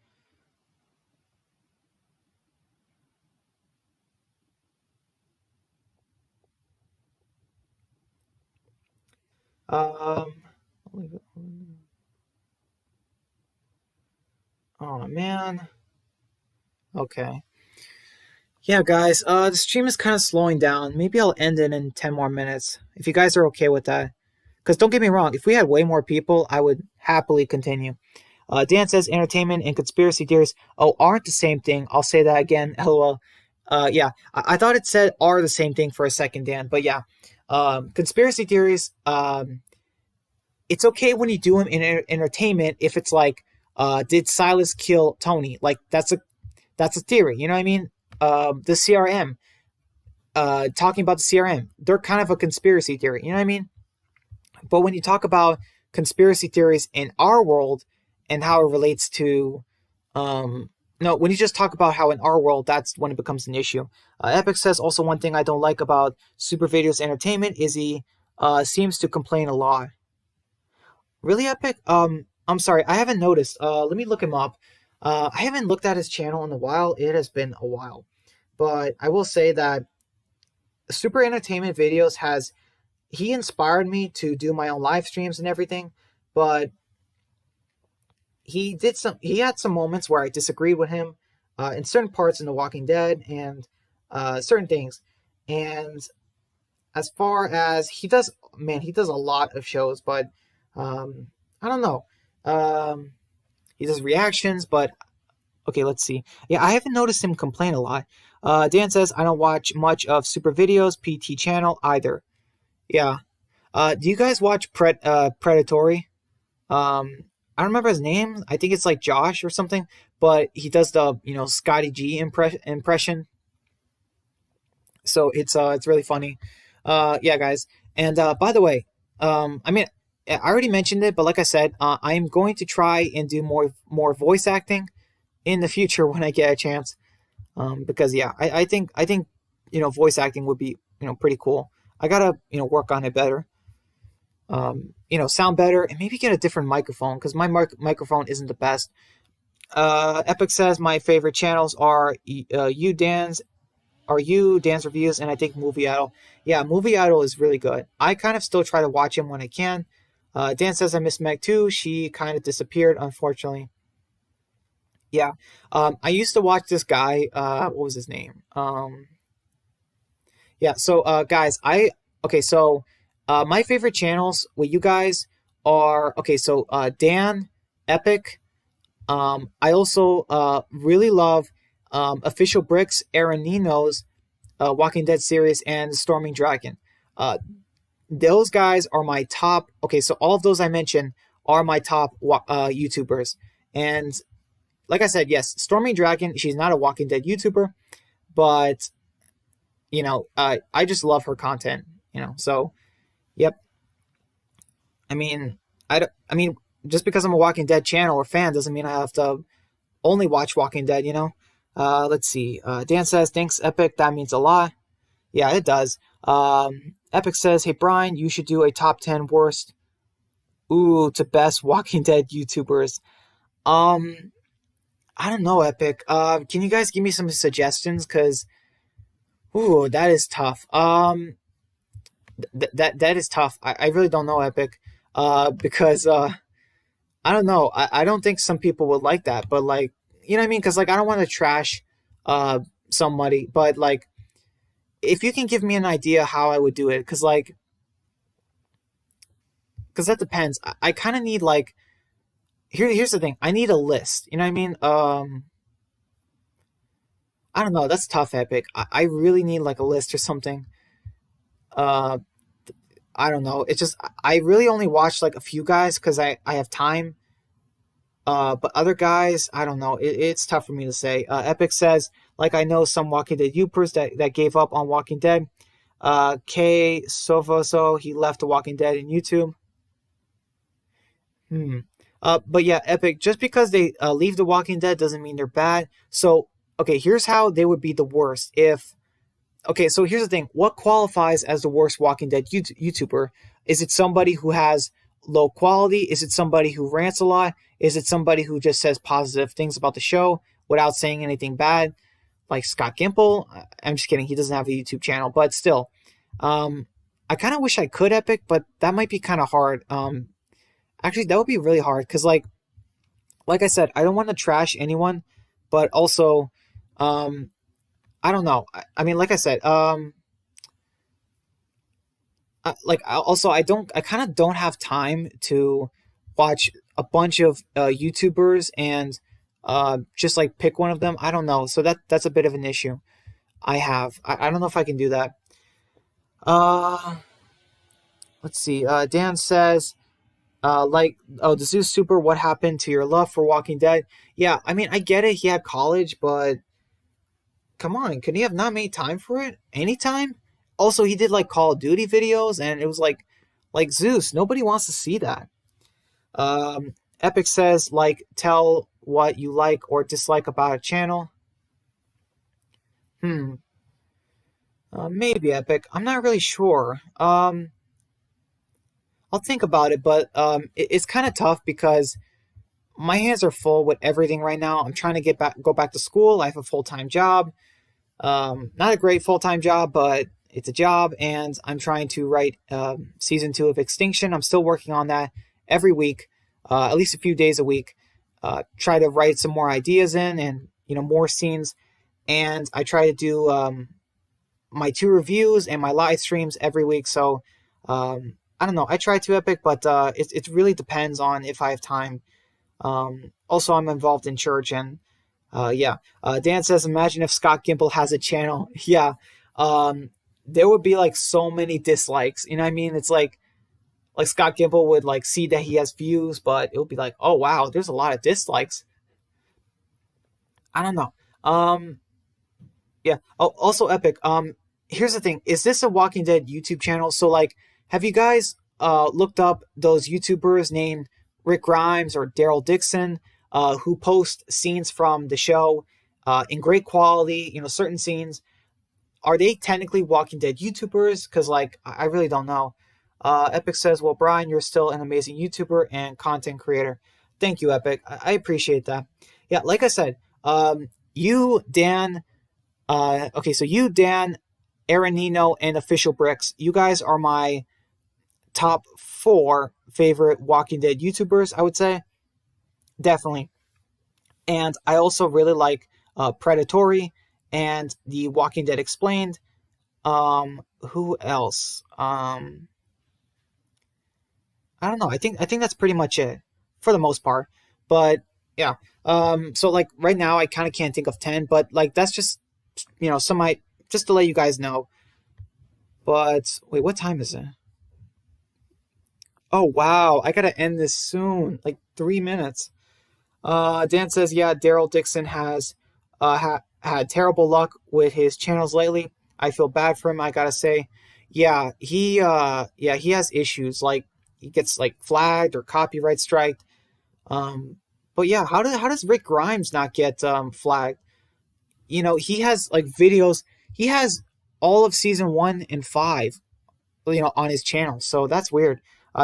Um, oh man. Okay. Yeah, guys. The stream is kind of slowing down. Maybe I'll end it in 10 more minutes if you guys are okay with that. Because don't get me wrong, if we had way more people, I would happily continue. Dan says entertainment and conspiracy theories aren't the same thing. I'll say that again. LOL. Yeah, I thought it said are the same thing for a second, Dan. But yeah, conspiracy theories. It's okay when you do them in entertainment if it's like, did Silas kill Tony? Like that's a theory. You know what I mean? The CRM. Talking about the CRM, they're kind of a conspiracy theory. You know what I mean? But when you talk about conspiracy theories in our world and how it relates to, no, when you just talk about how in our world, that's when it becomes an issue. Epic says also one thing I don't like about Super Video's entertainment is he seems to complain a lot. Really, Epic? I'm sorry, I haven't noticed. Let me look him up. I haven't looked at his channel in a while. It has been a while. But I will say that Super Entertainment Videos he inspired me to do my own live streams and everything, but he had some moments where I disagreed with him in certain parts in The Walking Dead and certain things. And as far as he does a lot of shows, but I don't know. He does reactions, but okay, let's see. Yeah, I haven't noticed him complain a lot. Dan says, I don't watch much of Super Videos PT channel either. Yeah. Do you guys watch Predatory? I don't remember his name. I think it's like Josh or something, but he does the, Scotty G impression. So it's really funny. Yeah, guys. And by the way, I mean, I already mentioned it, but like I said, I am going to try and do more voice acting in the future when I get a chance. Because yeah, I think voice acting would be pretty cool. I gotta work on it better. Sound better and maybe get a different microphone because my microphone isn't the best. Epic says my favorite channels are Dan's Reviews, and I think Movie Idol. Yeah, Movie Idol is really good. I kind of still try to watch him when I can. Dan says I miss Meg too. She kind of disappeared, unfortunately. Yeah, I used to watch this guy. What was his name? Yeah. So, guys, So, my favorite channels with you guys are So, Dan, Epic. I also really love Official Bricks, Aaron Nino's Walking Dead series, and Storming Dragon. Those guys are my top. So all of those I mentioned are my top YouTubers, and like I said, yes, Stormy Dragon, she's not a Walking Dead YouTuber, but, I just love her content, so, yep. I mean, just because I'm a Walking Dead channel or fan doesn't mean I have to only watch Walking Dead, Let's see. Dan says, thanks, Epic, that means a lot. Yeah, it does. Epic says, hey, Brian, you should do a top 10 worst, to best Walking Dead YouTubers. I don't know, Epic. Can you guys give me some suggestions? Because, that is tough. That is tough. I really don't know, Epic. Because I don't know. I don't think some people would like that, but like, you know what I mean? Because like I don't want to trash somebody, but like, if you can give me an idea how I would do it, because that depends. I kind of need like here's the thing. I need a list. You know what I mean? I don't know. That's tough, Epic. I really need like a list or something. Uh, I don't know. It's just I really only watch like a few guys because I have time. But other guys, I don't know. It's tough for me to say. Epic says, like I know some Walking Dead YouTubers that gave up on Walking Dead. K Sofoso, he left The Walking Dead in YouTube. But yeah, Epic, just because they leave The Walking Dead doesn't mean they're bad. So, okay, here's how they would be the worst. So here's the thing. What qualifies as the worst Walking Dead YouTuber? Is it somebody who has low quality? Is it somebody who rants a lot? Is it somebody who just says positive things about the show without saying anything bad? Like Scott Gimple. I'm just kidding. He doesn't have a YouTube channel, but still, um, I kind of wish I could Epic, but that might be kind of hard. Actually, that would be really hard because, like I said, I don't want to trash anyone, but also, um, I don't know. I mean, like I said, also I kind of don't have time to watch a bunch of YouTubers and just like pick one of them. I don't know. So that's a bit of an issue I have. I don't know if I can do that. Uh, let's see. Dan says, oh, the Zeus Super, what happened to your love for Walking Dead? Yeah, I mean, I get it. He had college, but come on, could he have not made time for it anytime? Also, he did like Call of Duty videos, and it was like Zeus. Nobody wants to see that. Epic says, like, tell what you like or dislike about a channel. Hmm. Maybe Epic. I'm not really sure. I'll think about it, but it's kind of tough because my hands are full with everything right now. I'm trying to go back to school. I have a full time job. Not a great full time job, but it's a job, and I'm trying to write season 2 of Extinction. I'm still working on that every week, at least a few days a week. Try to write some more ideas in, and more scenes, and I try to do my 2 reviews and my live streams every week. So I don't know. I try to Epic, but it really depends on if I have time. Also, I'm involved in church, and yeah. Dan says, imagine if Scott Gimple has a channel. Yeah. There would be like so many dislikes. You know what I mean? It's like Scott Gimple would like see that he has views, but it would be like, oh wow, there's a lot of dislikes. I don't know. Yeah. Oh, also Epic. Here's the thing: is this a Walking Dead YouTube channel? So like, have you guys looked up those YouTubers named Rick Grimes or Daryl Dixon who post scenes from the show in great quality? Certain scenes. Are they technically Walking Dead YouTubers? Because like, I really don't know. Epic says, well, Brian, you're still an amazing YouTuber and content creator. Thank you, Epic. I appreciate that. Yeah, like I said, you, Dan, okay, so you, Dan, Aaron Nino, and Official Bricks, you guys are my top 4 favorite Walking Dead YouTubers, I would say. Definitely. And I also really like Predatory and The Walking Dead Explained. Who else? I don't know. I think that's pretty much it for the most part. But yeah. So like right now I kind of can't think of 10, but like that's just some might just to let you guys know. But wait, what time is it? Oh wow, I gotta end this soon. Like 3 minutes. Dan says, yeah, Daryl Dixon has had terrible luck with his channels lately. I feel bad for him, I gotta say. Yeah, he has issues. Like he gets like flagged or copyright striked. Um, but yeah, how does Rick Grimes not get flagged? He has like videos. He has all of season 1 and 5, on his channel. So that's weird.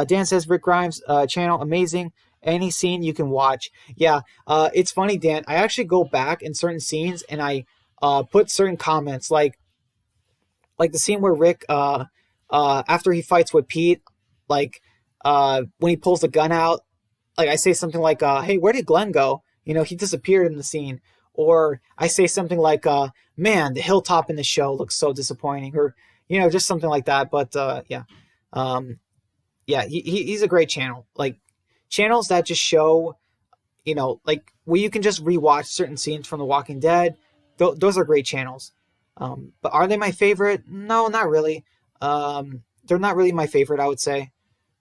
Dan says Rick Grimes channel amazing. Any scene you can watch. Yeah, it's funny, Dan. I actually go back in certain scenes and I put certain comments like the scene where Rick after he fights with Pete, like when he pulls the gun out, like I say something like hey, where did Glenn go? He disappeared in the scene. Or I say something like man, the hilltop in the show looks so disappointing, or just something like that. But yeah. Yeah, he's a great channel. Like channels that just show, like where you can just rewatch certain scenes from The Walking Dead. Those are great channels. But are they my favorite? No, not really. They're not really my favorite, I would say,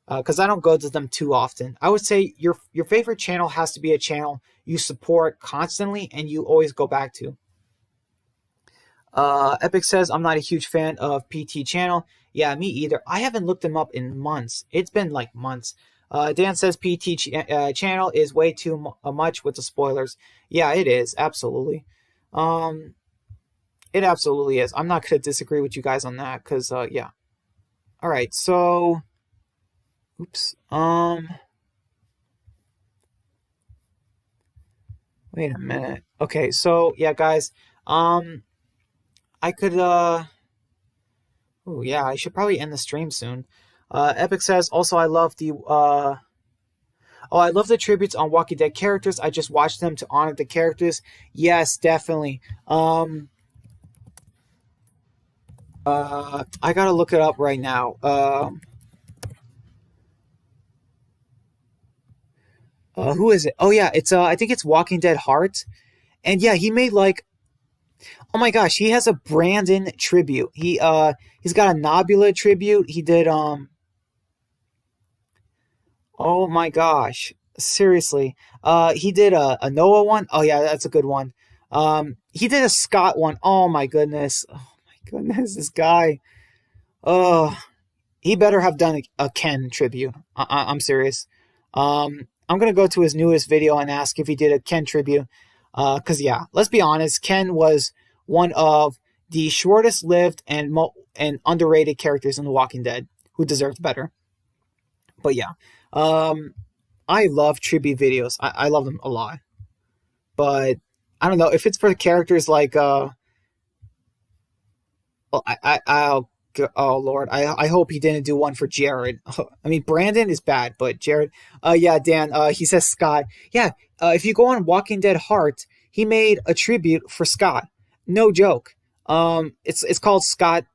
because I don't go to them too often. I would say your favorite channel has to be a channel you support constantly and you always go back to. Epic says, I'm not a huge fan of PT channel. Yeah, me either. I haven't looked them up in months. It's been like months. Dan says channel is way too much with the spoilers. Yeah, it is. Absolutely. Um, it absolutely is. I'm not going to disagree with you guys on that because, yeah. All right. So Oops. Wait a minute. Okay, so yeah, guys. I could Oh yeah, I should probably end the stream soon. Epic says also I love the tributes on Walking Dead characters. I just watched them to honor the characters. Yes, definitely. I gotta look it up right now. Who is it? Oh yeah, it's I think it's Walking Dead Heart. And yeah, he made like, oh my gosh, he has a Brandon tribute. He's got a Nobula tribute. He did oh my gosh, seriously. He did a Noah one. Oh yeah, that's a good one. He did a Scott one. Oh my goodness. Oh my goodness, this guy. Oh, he better have done a Ken tribute. I'm serious. I'm gonna go to his newest video and ask if he did a Ken tribute. Cause yeah, let's be honest, Ken was one of the shortest lived and underrated characters in The Walking Dead who deserved better. But yeah, um, I love tribute videos. I love them a lot. But I don't know if it's for characters like well, oh Lord, I hope he didn't do one for Jared. I mean, Brandon is bad, but Jared, yeah, Dan, he says Scott. Yeah, if you go on Walking Dead Heart, he made a tribute for Scott. No joke. It's called Scott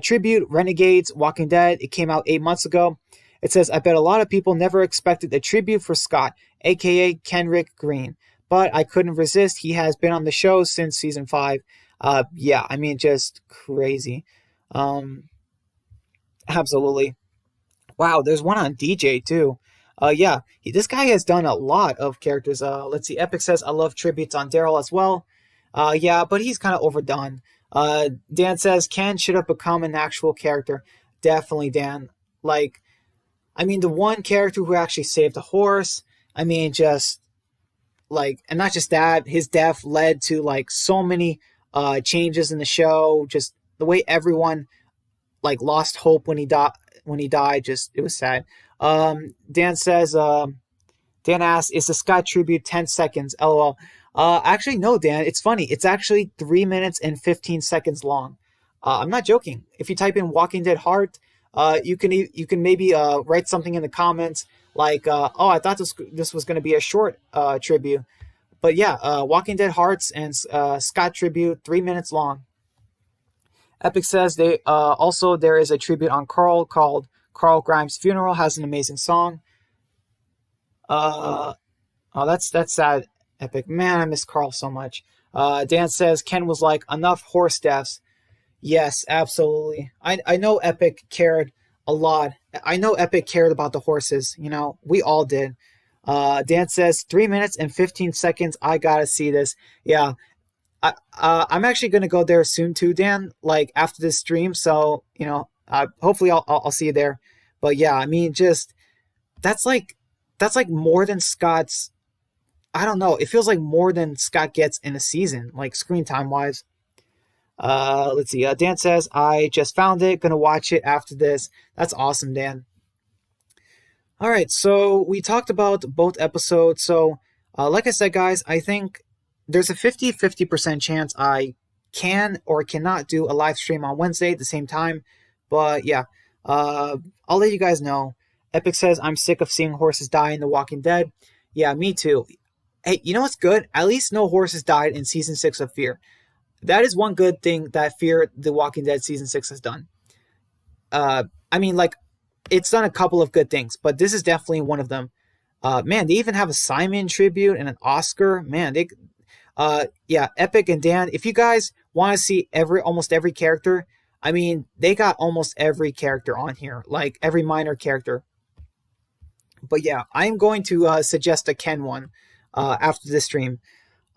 Tribute Renegades Walking Dead. It came out 8 months ago. It says, I bet a lot of people never expected a tribute for Scott, aka Kenrick Green, but I couldn't resist. He has been on the show since season 5. Yeah, I mean, just crazy. Um, Absolutely. Wow, there's one on DJ too. Yeah, this guy has done a lot of characters. Let's see. Epic says I love tributes on Daryl as well. Yeah, but he's kind of overdone. Dan says Ken should have become an actual character. Definitely, Dan. Like, I mean, the one character who actually saved a horse. I mean, just like, and not just that, his death led to like so many changes in the show. Just the way everyone like lost hope when he died. Just it was sad. Dan says Dan asks, is the Scott tribute 10 seconds? LOL. Actually, no, Dan. It's funny. It's actually 3 minutes and 15 seconds long. I'm not joking. If you type in Walking Dead Heart, you can maybe write something in the comments like, oh, I thought this was going to be a short tribute. But yeah, Walking Dead Hearts and Scott tribute, 3 minutes long. Epic says they also there is a tribute on Carl called Carl Grimes' Funeral. Has an amazing song. Uh, oh, that's sad. Epic, man, I miss Carl so much. Dan says Ken was like enough horse deaths. Yes, absolutely. I know Epic cared a lot. I know Epic cared about the horses. You know, we all did. Dan says 3 minutes and 15 seconds. I gotta see this. Yeah, I'm actually gonna go there soon too, Dan. Like after this stream, so you know, hopefully I'll see you there. But yeah, I mean, just that's like that's like more than Scott's. I don't know. It feels like more than Scott gets in a season, like screen time wise. Let's see. Dan says I just found it. Gonna watch it after this. That's awesome, Dan. All right, so we talked about both episodes. So, like I said, guys, I think there's a 50-50% chance I can or cannot do a live stream on Wednesday at the same time. But yeah, I'll let you guys know. Epic says, I'm sick of seeing horses die in The Walking Dead. Yeah, me too. Hey, you know what's good? At least no horses died in season 6 of Fear. That is one good thing that Fear The Walking Dead season 6 has done. I mean, like, it's done a couple of good things, but this is definitely one of them. Man, they even have a Simon tribute and an Oscar. Man, yeah, Epic and Dan. If you guys want to see almost every character, I mean, they got almost every character on here, like every minor character. But yeah, I'm going to suggest a Ken one after this stream.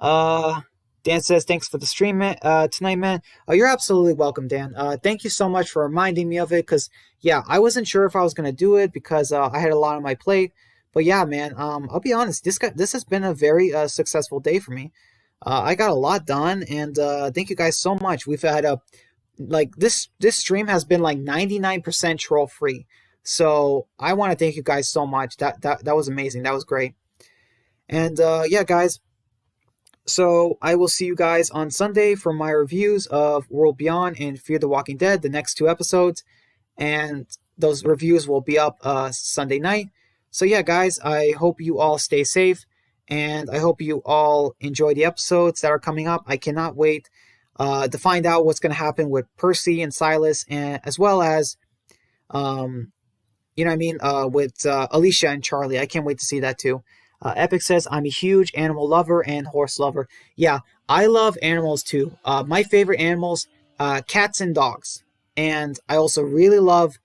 Uh, Dan says, thanks for the stream tonight, man. Oh, you're absolutely welcome, Dan. Thank you so much for reminding me of it, because, yeah, I wasn't sure if I was going to do it because I had a lot on my plate. But yeah, man, I'll be honest, this has been a very successful day for me. I got a lot done, and thank you guys so much. We've had like this stream has been like 99% troll free. So I want to thank you guys so much. That was amazing. That was great. And yeah, guys. So I will see you guys on Sunday for my reviews of World Beyond and Fear the Walking Dead, the next two episodes, and those reviews will be up Sunday night. So yeah, guys, I hope you all stay safe, and I hope you all enjoy the episodes that are coming up. I cannot wait to find out what's going to happen with Percy and Silas, and as well as um, you know what I mean, with Alicia and Charlie. I can't wait to see that too. Epic says, I'm a huge animal lover and horse lover. Yeah, I love animals too. My favorite animals, cats and dogs. And I also really love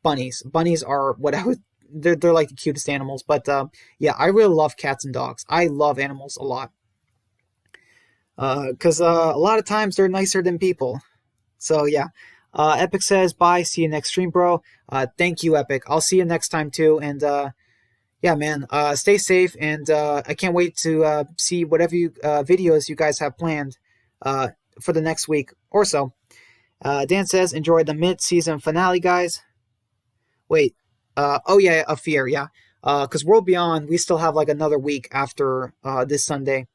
bunnies. Bunnies are what I would, they're like the cutest animals. But yeah, I really love cats and dogs. I love animals a lot. Because a lot of times they're nicer than people. So yeah. Epic says, bye, see you next stream, bro. Thank you, Epic. I'll see you next time too. And yeah, man, stay safe. And I can't wait to see whatever videos you guys have planned for the next week or so. Dan says, enjoy the mid-season finale, guys. Wait, oh yeah, a fear, yeah. Because World Beyond, we still have like another week after this Sunday.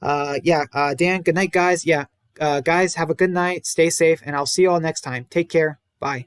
Yeah, Dan, good night, guys. Yeah, guys, have a good night. Stay safe, and I'll see you all next time. Take care.